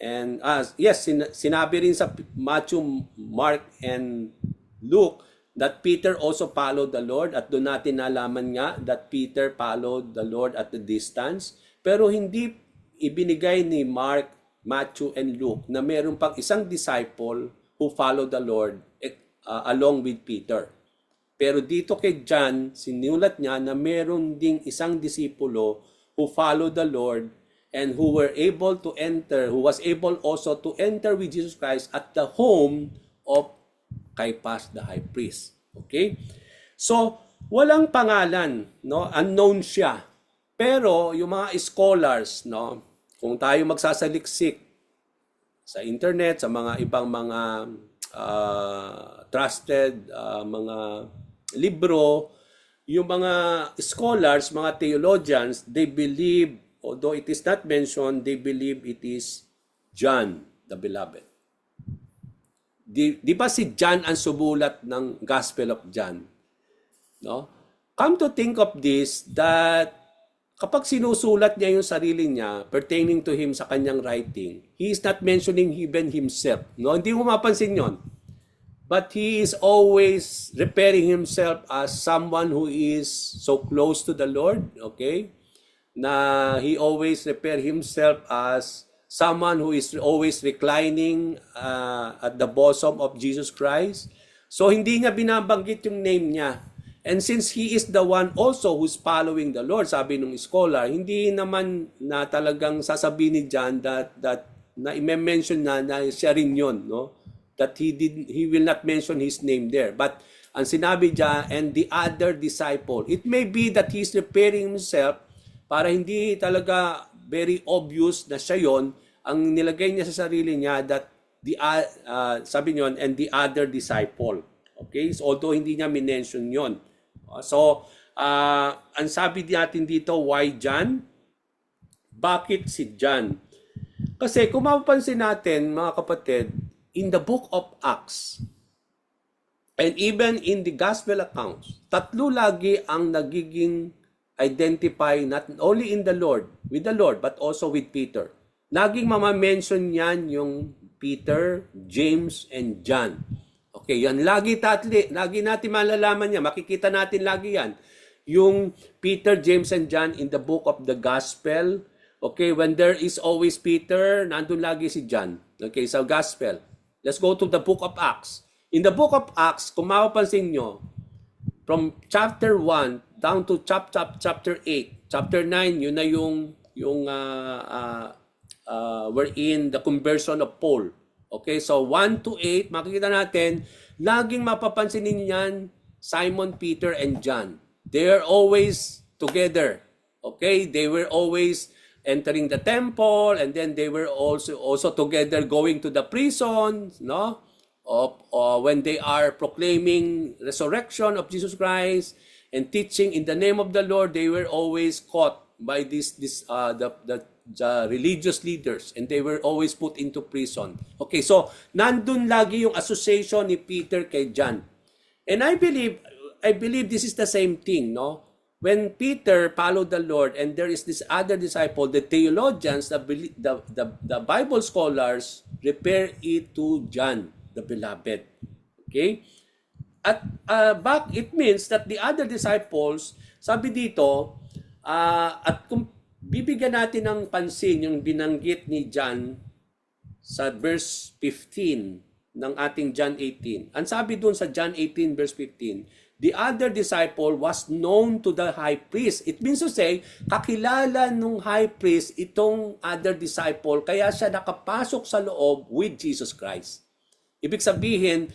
and yes, sinabi rin sa Matthew, Mark, and Luke that Peter also followed the Lord at doon natin nalaman nga that Peter followed the Lord at the distance. Pero hindi ibinigay ni Mark, Matthew, and Luke na meron pang isang disciple who followed the Lord along with Peter. Pero dito kay John, sinulat niya na meron ding isang disipulo who followed the Lord and who was able also to enter with Jesus Christ at the home of Caiaphas the high priest. Okay? So, walang pangalan, no? Unknown siya. Pero yung mga scholars, no, kung tayo magsasaliksik sa internet, sa mga ibang mga trusted mga libro, yung mga scholars, mga theologians, they believe, although it is not mentioned, they believe it is John the Beloved. Di ba si John ang sumulat ng Gospel of John? No? Come to think of this, that kapag sinusulat niya yung sarili niya pertaining to him sa kanyang writing, he is not mentioning even himself. No? Hindi mo mapansin yon. But he is always referring himself as someone who is so close to the Lord, okay? Na he always refer himself as someone who is always reclining at the bosom of Jesus Christ. So hindi niya binabanggit yung name niya. And since he is the one also who's following the Lord, sabi nung scholar, hindi naman na talagang sasabihin ni John that na i-mention na siya rin yun, no? That he will not mention his name there. But ang sinabi diyan, and the other disciple, it may be that he's preparing himself para hindi talaga very obvious na siya yon. Ang nilagay niya sa sarili niya that sabi niyon, and the other disciple. Okay? So, although hindi niya minention yon. So, ang sabi natin dito, why John? Bakit si John? Kasi kung mapapansin natin, mga kapatid, in the book of Acts, and even in the gospel accounts, tatlo lagi ang nagiging identify not only in the Lord, with the Lord, but also with Peter. Laging mama-mention yan yung Peter, James, and John. Okay, yan. Lagi natin malalaman yan. Makikita natin lagi yan. Yung Peter, James, and John in the book of the gospel. Okay, when there is always Peter, nandun lagi si John. Okay, sa gospel. Let's go to the book of Acts. In the book of Acts, kung mapapansin nyo, from chapter 1 down to chapter 8, chapter 9, yun na yung wherein the conversion of Paul. Okay, so 1 to 8, makikita natin, laging mapapansin niyan Simon, Peter, and John. They are always together. Okay, they were always entering the temple, and then they were also together going to the prison, no? When they are proclaiming resurrection of Jesus Christ and teaching in the name of the Lord, they were always caught by the religious leaders, and they were always put into prison. Okay, so nandun lagi yung association ni Peter kay John. And I believe this is the same thing, no? When Peter followed the Lord and there is this other disciple, the theologians, the Bible scholars repair it to John, the Beloved. Okay? At it means that the other disciples, sabi dito, at kung bibigyan natin ng pansin yung binanggit ni John sa verse 15 ng ating John 18. Ang sabi doon sa John 18 verse 15, the other disciple was known to the high priest. It means to say, kakilala nung high priest itong other disciple, kaya siya nakapasok sa loob with Jesus Christ. Ibig sabihin,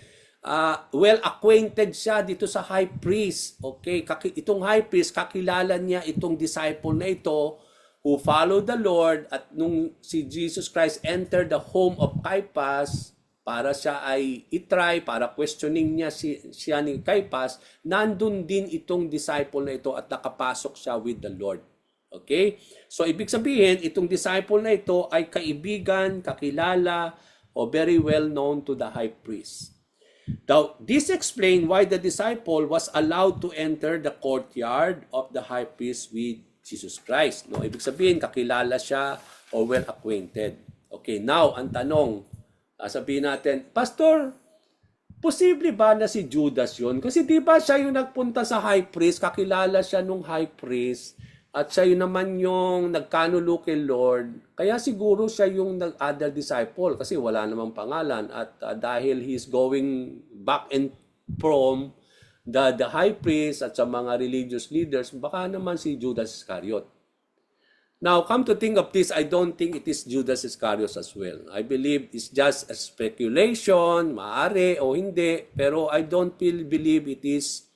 well acquainted siya dito sa high priest. Okay, itong high priest, kakilala niya itong disciple na ito who followed the Lord, at nung si Jesus Christ entered the home of Caiaphas, para siya ay itry, para questioning niya siya ni Caiaphas, nandun din itong disciple na ito at nakapasok siya with the Lord. Okay? So, ibig sabihin, itong disciple na ito ay kaibigan, kakilala, o very well known to the high priest. Now, this explains why the disciple was allowed to enter the courtyard of the high priest with Jesus Christ. No, ibig sabihin, kakilala siya o well acquainted. Okay, now, ang tanong, sabihin natin, Pastor, posible ba na si Judas yun? Kasi di ba siya yung nagpunta sa high priest, kakilala siya nung high priest, at siya yun naman yung nagkanulo kay Lord. Kaya siguro siya yung other disciple kasi wala namang pangalan. At dahil he's going back and from the high priest at sa mga religious leaders, baka naman si Judas Iscariot. Now, come to think of this, I don't think it is Judas Iscariot as well. I believe it's just a speculation, maaari o hindi, pero I don't believe it is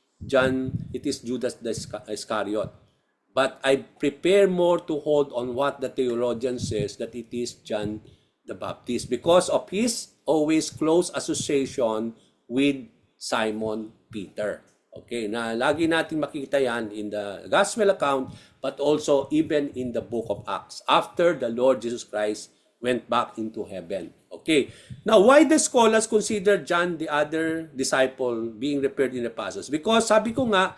Judas Iscariot. But I prepare more to hold on what the theologian says, that it is John the Baptist because of his always close association with Simon Peter. Okay, na lagi natin makikita yan in the gospel account, but also even in the book of Acts after the Lord Jesus Christ went back into heaven. Okay, now why the scholars consider John the other disciple being referred in the passage? Because sabi ko nga,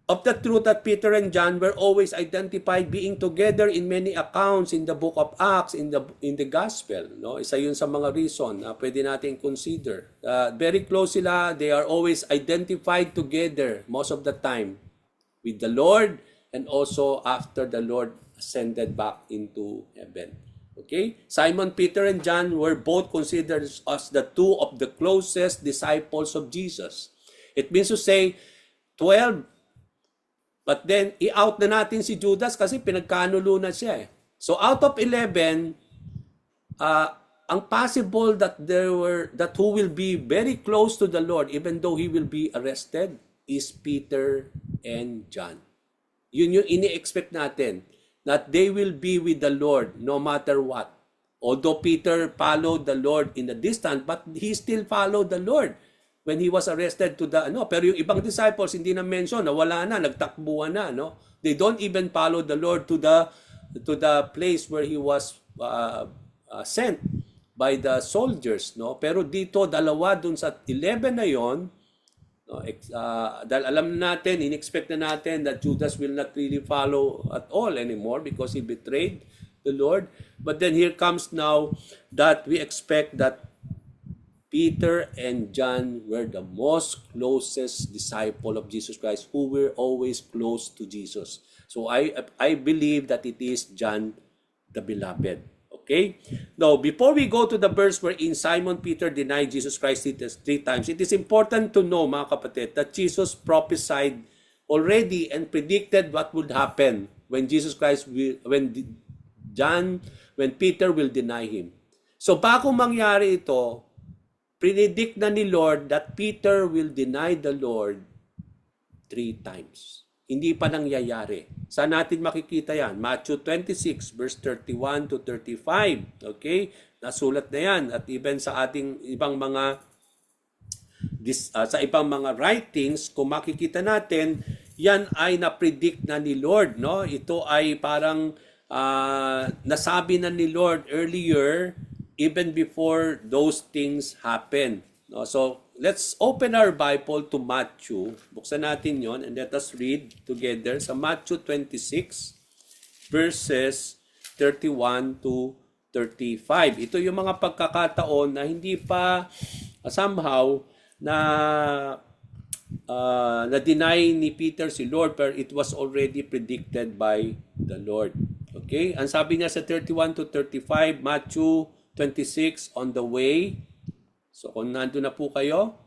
of the truth that Peter and John were always identified being together in many accounts in the book of Acts, in the gospel. No? Isa yun sa mga reason na pwede natin consider. Very close sila. They are always identified together most of the time with the Lord and also after the Lord ascended back into heaven. Okay? Simon Peter and John were both considered as the two of the closest disciples of Jesus. It means to say, 12. But then, i-out na natin si Judas kasi pinagkanulo na siya eh. So, out of 11, ang possible that who will be very close to the Lord, even though he will be arrested, is Peter and John. Yun yung ini-expect natin, that they will be with the Lord no matter what. Although Peter followed the Lord in the distance, but he still followed the Lord when he was arrested to the pero yung ibang disciples hindi na mention, nawala na, nagtakbuhan na, no? They don't even follow the Lord to the place where he was sent by the soldiers, no? Pero dito dalawa dun sa 11 na yon, no? Dahil alam natin, in-expect na natin that Judas will not really follow at all anymore because he betrayed the Lord. But then here comes now that we expect that Peter and John were the most closest disciple of Jesus Christ who were always close to Jesus. So I believe that it is John the Beloved. Okay? Now, before we go to the verse wherein Simon Peter denied Jesus Christ 3 times, it is important to know, mga kapatid, that Jesus prophesied already and predicted what would happen when when Peter will deny him. So, bago mangyari ito, predict na ni Lord that Peter will deny the Lord 3 times. Hindi pa nangyayari. Saan natin makikita yan? Matthew 26 verse 31 to 35. Okay? Nasulat na yan. At even sa ating ibang mga writings, kung makikita natin, yan ay na-predict na ni Lord. No? Ito ay parang nasabi na ni Lord earlier, even before those things happen. No? So, let's open our Bible to Matthew. Buksan natin yon and let us read together sa Matthew 26 verses 31 to 35. Ito yung mga pagkakataon na hindi pa somehow na-deny ni Peter si Lord, pero it was already predicted by the Lord. Okay? Ang sabi niya sa 31 to 35, Matthew 26, on the way. So kung nandun na po kayo,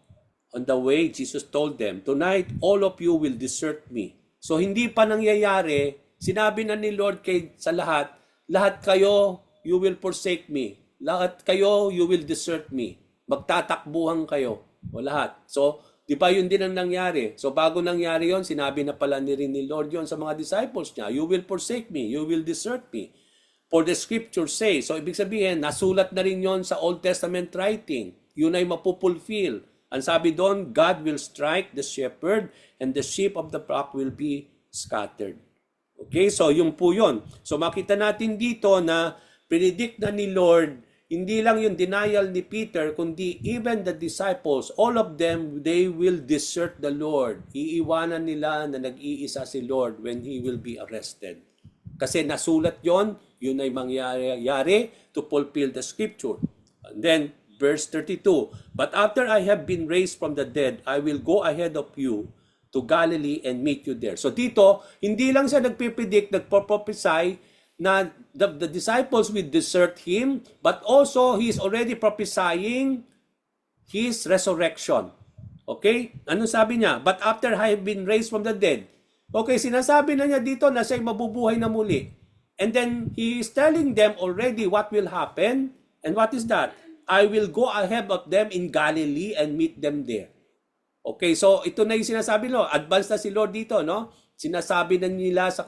on the way, Jesus told them, tonight, all of you will desert me. So hindi pa nangyayari, sinabi na ni Lord sa lahat kayo, you will forsake me. Lahat kayo, you will desert me. Magtatakbuhan kayo. O lahat. So, di ba yun din ang nangyari? So, bago nangyari yon, sinabi na pala ni Lord yon sa mga disciples niya, you will forsake me, you will desert me. For the scripture say, so ibig sabihin, nasulat na rin yon sa Old Testament writing. Yun ay mapupulfill. Ang sabi doon, God will strike the shepherd and the sheep of the flock will be scattered. Okay, so yung po yun. So makita natin dito na predict na ni Lord, hindi lang yung denial ni Peter, kundi even the disciples, all of them, they will desert the Lord. Iiwanan nila na nag-iisa si Lord when He will be arrested. Kasi nasulat yon, yun ay mangyayari to fulfill the scripture. And then, verse 32, but after I have been raised from the dead, I will go ahead of you to Galilee and meet you there. So dito, hindi lang siya nagpipredict, nagpo-prophesy na the disciples will desert Him, but also He is already prophesying His resurrection. Okay? Ano sabi niya? But after I have been raised from the dead. Okay, sinasabi na niya dito na siya'y mabubuhay na muli. And then, He is telling them already what will happen. And what is that? I will go ahead of them in Galilee and meet them there. Okay, so ito na yung sinasabi, no? Advance na si Lord dito, no? Sinasabi na nila sa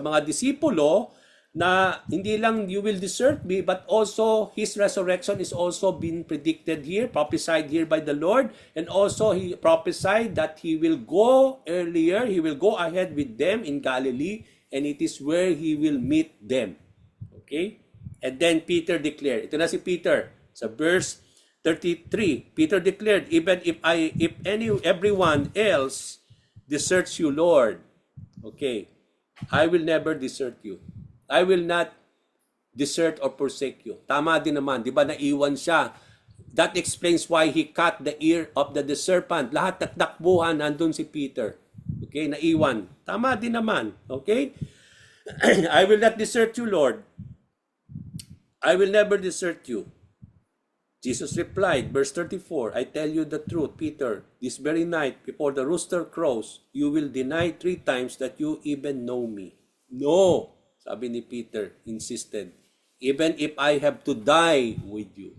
mga disipulo na hindi lang you will desert me, but also His resurrection is also been predicted here, prophesied here by the Lord, and also He prophesied that He will go earlier, He will go ahead with them in Galilee, and it is where He will meet them. Okay? And then Peter declared, ito na si Peter, sa verse 33, Peter declared, even if everyone else deserts you, Lord, okay, I will never desert you. I will not desert or forsake you. Tama din naman, di ba, naiwan siya. That explains why He cut the ear of the serpent. Lahat takbuhan, nandun si Peter. Okay, naiwan. Tama din naman. Okay? I will not desert you, Lord. I will never desert you. Jesus replied, verse 34, I tell you the truth, Peter, this very night before the rooster crows, you will deny 3 times that you even know me. No, sabi ni Peter, insisted, even if I have to die with you,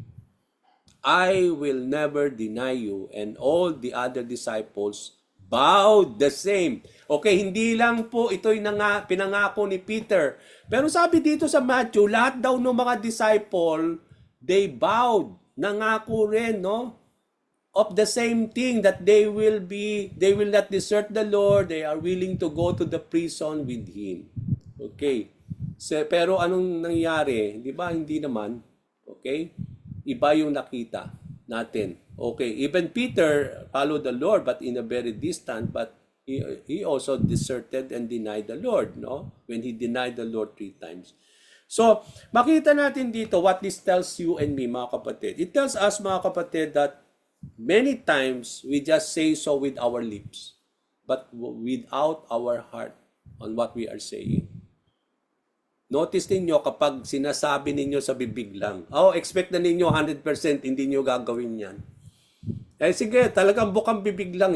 I will never deny you. And all the other disciples bowed the same. Okay, hindi lang po ito'y pinangako ni Peter. Pero sabi dito sa Matthew, lahat daw ng mga disciple, they bowed. Nangako rin, no? Of the same thing that they will not desert the Lord, they are willing to go to the prison with Him. Okay. So, pero anong nangyari? Di ba? Hindi naman. Okay? Iba yung nakita natin. Okay. Even Peter followed the Lord but in a very distant, but he also deserted and denied the Lord, no? When he denied the Lord 3 times. So, makita natin dito what this tells you and me, mga kapatid. It tells us, mga kapatid, that many times we just say so with our lips, but without our heart on what we are saying. Notice ninyo kapag sinasabi ninyo sa bibig lang, expect na ninyo 100% hindi nyo gagawin yan. Sige, talagang bukang bibig lang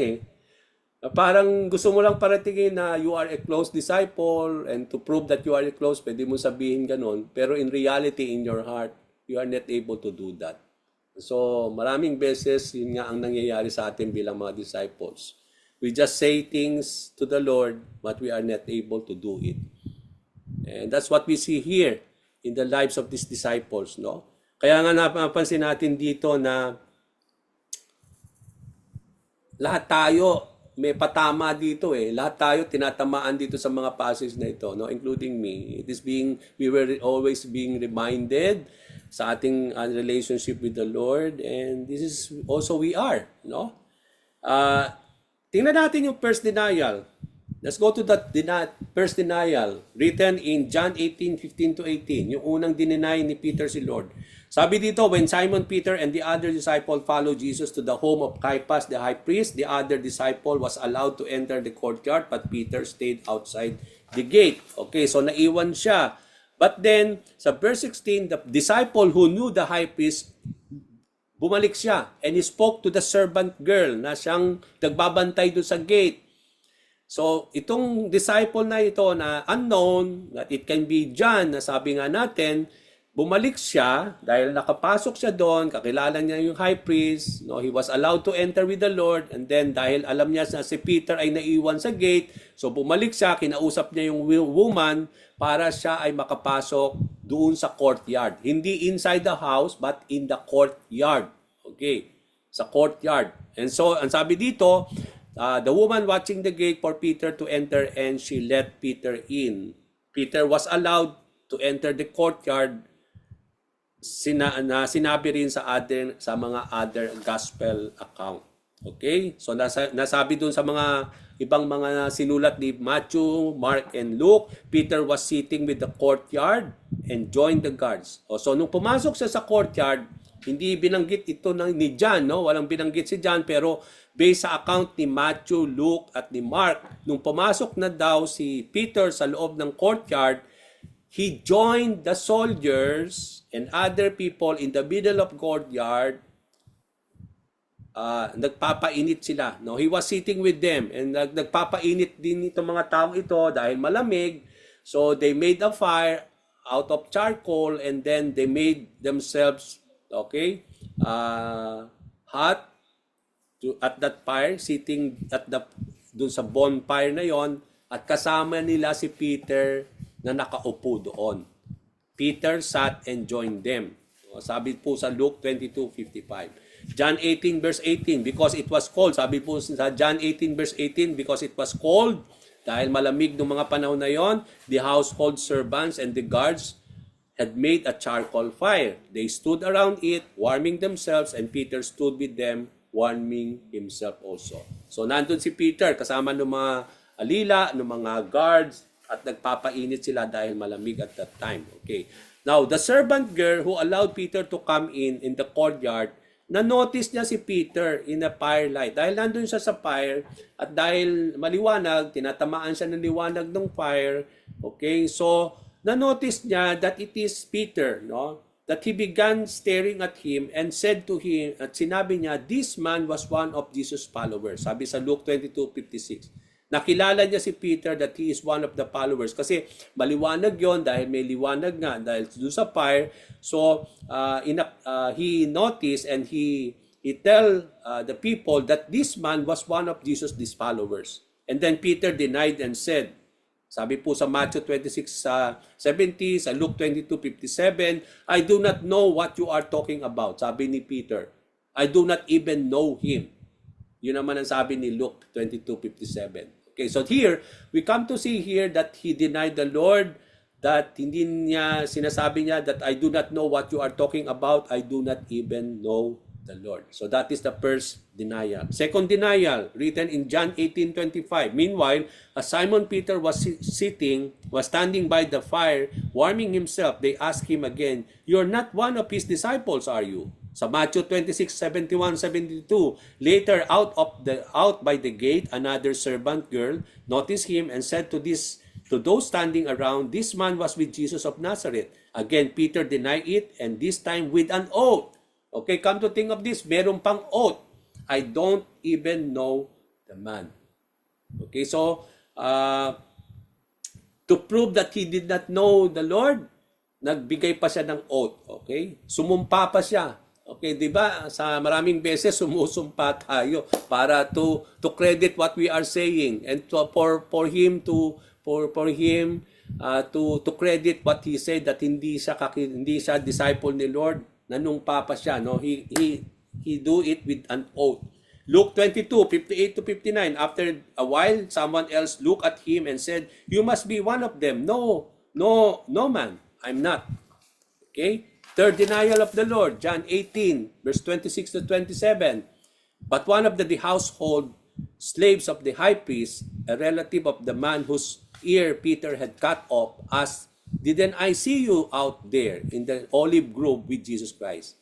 Parang gusto mo lang paratingin na you are a close disciple and to prove that you are a close, pwede mo sabihin ganun. Pero in reality, in your heart, you are not able to do that. So, maraming beses, yun nga ang nangyayari sa atin bilang mga disciples. We just say things to the Lord, but we are not able to do it. And that's what we see here in the lives of these disciples, no? Kaya nga napansin natin dito na lahat tayo may patama dito Lahat tayo tinatamaan dito sa mga passage na ito, no, including me. We were always being reminded sa ating relationship with the Lord, and this is also we are, no? Tingnan natin yung first denial. Let's go to that first denial written in John 18:15-18. Yung unang dineny ni Peter si Lord. Sabi dito, when Simon Peter and the other disciple followed Jesus to the home of Caiaphas the high priest, the other disciple was allowed to enter the courtyard, but Peter stayed outside the gate. Okay, so naiwan siya. But then, sa verse 16, the disciple who knew the high priest, bumalik siya and he spoke to the servant girl na siyang nagbabantay doon sa gate. So, itong disciple na ito na unknown, that it can be John, na sabi nga natin, bumalik siya dahil nakapasok siya doon, kakilala niya yung high priest, no, he was allowed to enter with the Lord, and then dahil alam niya na si Peter ay naiwan sa gate, so bumalik siya, kinausap niya yung woman para siya ay makapasok doon sa courtyard. Hindi inside the house, but in the courtyard. Okay, sa courtyard. And so, ang sabi dito, the woman watching the gate for Peter to enter, and she let Peter in. Peter was allowed to enter the courtyard. Sinabi rin sa mga other gospel account. Okay? So nasabi dun sa mga ibang mga sinulat ni Matthew, Mark, and Luke, Peter was sitting with the courtyard and joined the guards. So nung pumasok siya sa courtyard, hindi binanggit ito ni John, no? Walang binanggit si John, pero based sa account ni Matthew, Luke, at ni Mark, nung pumasok na daw si Peter sa loob ng courtyard, he joined the soldiers and other people in the middle of courtyard. Nagpapainit sila. No? He was sitting with them and nagpapainit din itong mga taong ito dahil malamig. So they made a fire out of charcoal and then they made themselves hot at that fire, sitting at dun sa bonfire na yon, at kasama nila si Peter na nakaupo doon. Peter sat and joined them. Sabi po sa Luke 22:55. John 18 verse 18, because it was cold. Sabi po sa John 18 verse 18, because it was cold, dahil malamig ng mga panahon na yon, the household servants and the guards had made a charcoal fire. They stood around it, warming themselves, and Peter stood with them, warming himself also. So nandun si Peter kasama ng mga alila, ng mga guards, at nagpapainit sila dahil malamig at that time. Okay. Now, the servant girl who allowed Peter to come in the courtyard, na-notice niya si Peter in a firelight. Dahil nandun siya sa fire, at dahil maliwanag, tinatamaan siya ng liwanag ng fire. Okay, so, na-notice niya that it is Peter, no? That he began staring at him and said to him, at sinabi niya, this man was one of Jesus' followers. Sabi sa Luke 22:56. Nakilala niya si Peter that he is one of the followers. Kasi maliwanag yon dahil may liwanag nga dahil doon sa fire. So, he noticed and he tell the people that this man was one of Jesus' followers. And then Peter denied and said, sabi po sa Matthew 26:70, sa Luke 22:57, I do not know what you are talking about. Sabi ni Peter, I do not even know him. Yun naman ang sabi ni Luke 22:57. Okay, so here, we come to see here that he denied the Lord, that hindi niya, sinasabi niya that I do not know what you are talking about, I do not even know the Lord. So that is the first denial. Second denial, written in John 18:25. Meanwhile, as Simon Peter was standing by the fire, warming himself, they asked him again, you're not one of his disciples, are you? Sa Matthew 26:71-72, later out by the gate, another servant girl noticed him and said to those standing around, this man was with Jesus of Nazareth. Again, Peter denied it, and this time with an oath. Okay, come to think of this, meron pang oath. I don't even know the man. Okay, so to prove that he did not know the Lord, nagbigay pa siya ng oath. Okay, sumumpa pa siya. Okay, 'di ba? Sa maraming beses sumusumpa tayo para to credit what we are saying and for him to credit what he said, that hindi siya disciple ni Lord, nanumpa pa siya, no? He do it with an oath. Luke 22:58-59, after a while someone else looked at him and said, you must be one of them. No man, I'm not. Okay? Third denial of the Lord, John 18, verse 26-27. But one of the household slaves of the high priest, a relative of the man whose ear Peter had cut off, asked, didn't I see you out there in the olive grove with Jesus Christ?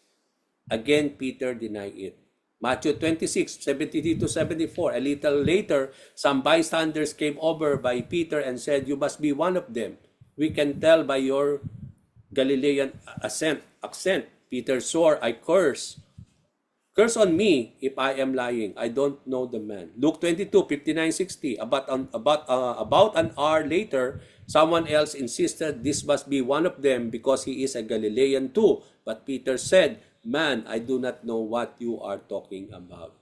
Again, Peter denied it. Matthew 26:73-74. A little later, some bystanders came over by Peter and said, you must be one of them. We can tell by your Galilean accent. Peter swore, I curse. Curse on me if I am lying. I don't know the man. Luke 22:59-60. About an hour later, someone else insisted this must be one of them because he is a Galilean too. But Peter said, man, I do not know what you are talking about.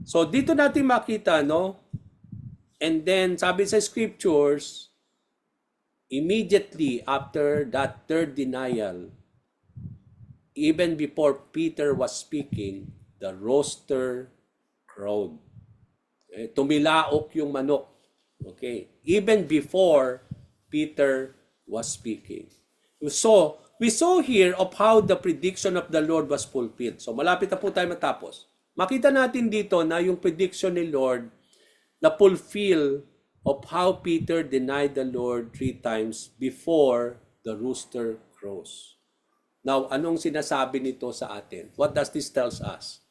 So dito natin makita, no? And then sabi sa scriptures, immediately after that third denial, even before Peter was speaking, the rooster crowed. Tumilaok yung manok. Okay? Even before Peter was speaking. So, we saw here of how the prediction of the Lord was fulfilled. So, malapit na po tayo matapos. Makita natin dito na yung prediction ni Lord na fulfill of how Peter denied the Lord 3 times before the rooster crows. Now, anong sinasabi nito sa atin? What does this tell us?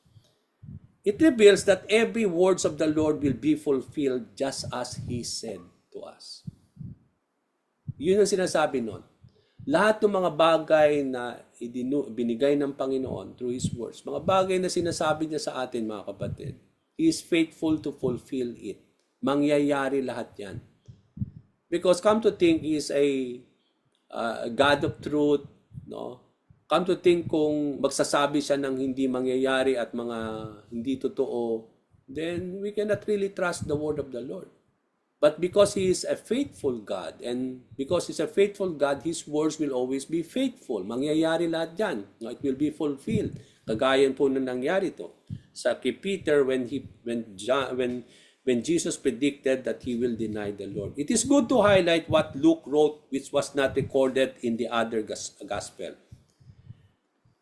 It reveals that every words of the Lord will be fulfilled just as He said to us. Yun ang sinasabi nun. Lahat ng mga bagay na binigay ng Panginoon through His words, mga bagay na sinasabi niya sa atin, mga kapatid, He is faithful to fulfill it. Mangyayari lahat yan. Because come to think, He is a God of truth, no? Come to think, kung magsasabi siya ng hindi mangyayari at mga hindi totoo, then we cannot really trust the word of the Lord. But because He is a faithful God, and because He's a faithful God, His words will always be faithful. Mangyayari lahat yan. It will be fulfilled. Kagaya po na nangyari to sa kay Peter when Jesus predicted that he will deny the Lord. It is good to highlight what Luke wrote, which was not recorded in the other gospel.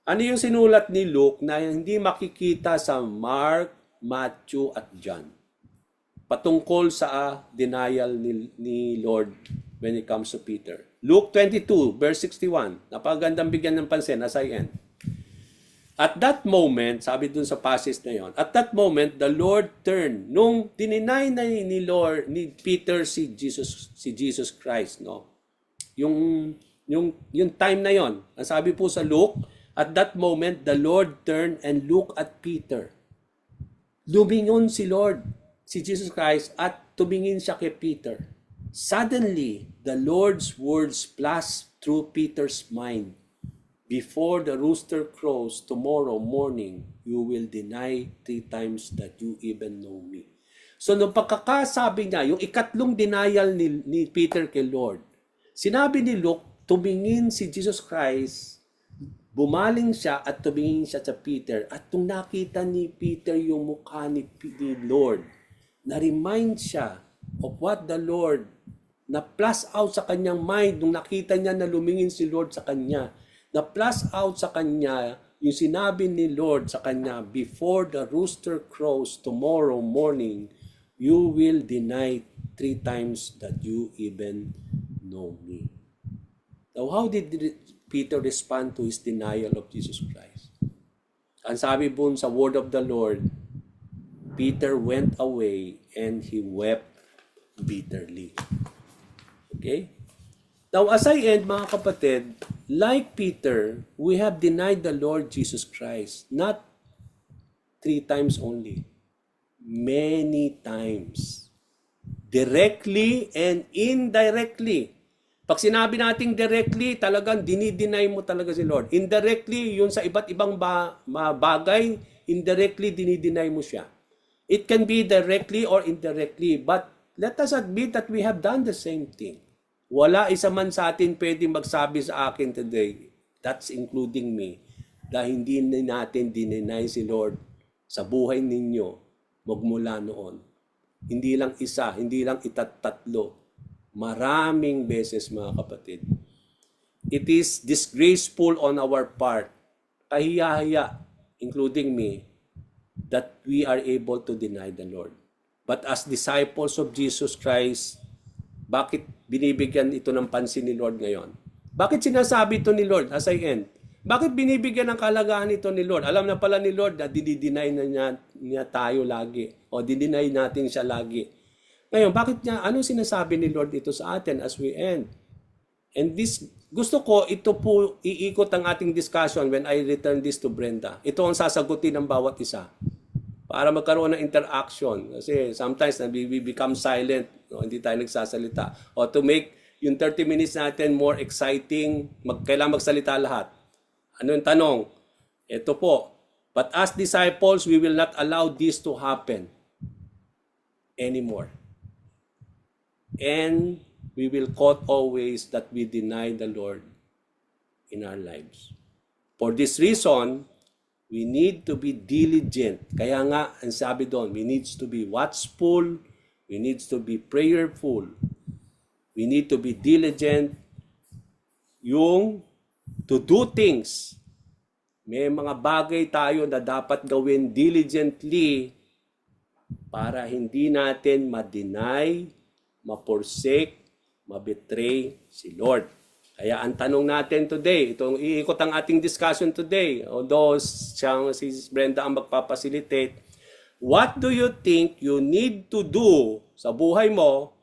Ano yung sinulat ni Luke na hindi makikita sa Mark, Matthew, at John? Patungkol sa denial ni Lord when it comes to Peter. Luke 22, verse 61. Napakagandang bigyan ng pansin as I end. At that moment, sabi dun sa passage na yon, at that moment, the Lord turned. Nung dininay na ni Peter si Jesus Christ, no? Yung time na yon, ang sabi po sa Luke, at that moment, the Lord turned and looked at Peter. Lumingon si Jesus Christ, at tumingin siya kay Peter. Suddenly, the Lord's words flashed through Peter's mind. Before the rooster crows tomorrow morning, you will deny 3 times that you even know me. So, nung pagkakasabi niya, yung ikatlong denial ni Peter kay Lord, sinabi ni Luke, tumingin si Jesus Christ, bumaling siya at tumingin siya sa Peter. At nung nakita ni Peter yung mukha ni Lord, na-remind siya of what the Lord, na-plus out sa kanyang mind nung nakita niya na lumingin si Lord sa kanya. Na-plus out sa kanya yung sinabi ni Lord sa kanya, before the rooster crows tomorrow morning, you will deny 3 times that you even know me. Now, how did Peter respond to his denial of Jesus Christ? Ang sabi po sa word of the Lord, Peter went away and he wept bitterly. Okay? Now, as I end, mga kapatid, like Peter, we have denied the Lord Jesus Christ, not 3 times only, many times. Directly and indirectly. Pag sinabi nating directly, talagang dinideny mo talaga si Lord. Indirectly, yun sa iba't ibang bagay, indirectly dinideny mo siya. It can be directly or indirectly, but let us admit that we have done the same thing. Wala isa man sa atin pwedeng magsabi sa akin today, that's including me, na hindi natin dineny si Lord sa buhay ninyo magmula noon. Hindi lang isa, hindi lang tatlo. Maraming beses, mga kapatid. It is disgraceful on our part, kahiya-hiya, including me, that we are able to deny the Lord. But as disciples of Jesus Christ, bakit binibigyan ito ng pansin ni Lord ngayon? Bakit sinasabi ito ni Lord as I end? Bakit binibigyan ng kalagahan ito ni Lord? Alam na pala ni Lord na dinideny na niya tayo lagi, o dinideny natin siya lagi. Ngayon, bakit niya, anong sinasabi ni Lord ito sa atin as we end? And this, gusto ko, ito po, iikot ang ating discussion when I return this to Brenda. Ito ang sasagutin ng bawat isa. Para magkaroon ng interaction. Kasi sometimes we become silent, no? Hindi tayo nagsasalita. O to make yung 30 minutes natin more exciting, kailangan magsalita lahat. Ano yung tanong? Ito po. But as disciples, we will not allow this to happen anymore. And we will quote always that we deny the Lord in our lives. For this reason, we need to be diligent. Kaya nga, ang sabi doon, we need to be watchful, we need to be prayerful, we need to be diligent, yung to do things. May mga bagay tayo na dapat gawin diligently para hindi natin ma-deny, ma-forsake, ma-betray si Lord. Kaya ang tanong natin today, itong iikot ang ating discussion today, although si Brenda ang magpapacilitate, what do you think you need to do sa buhay mo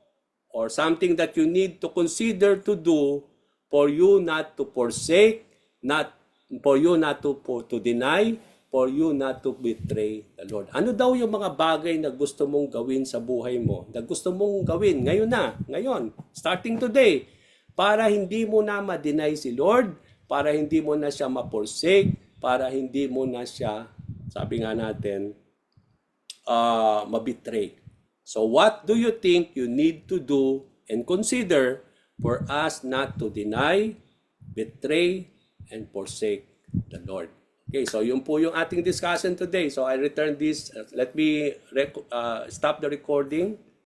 or something that you need to consider to do for you not to forsake, for you not to deny, for you not to betray the Lord. Ano daw yung mga bagay na gusto mong gawin sa buhay mo? Na gusto mong gawin ngayon, starting today, para hindi mo na ma-deny si Lord, para hindi mo na siya ma-forsake, para hindi mo na siya, sabi nga natin, ma-betray. So what do you think you need to do and consider for us not to deny, betray, and forsake the Lord? Okay, so yun po yung ating discussion today. So I return this. Let me stop the recording.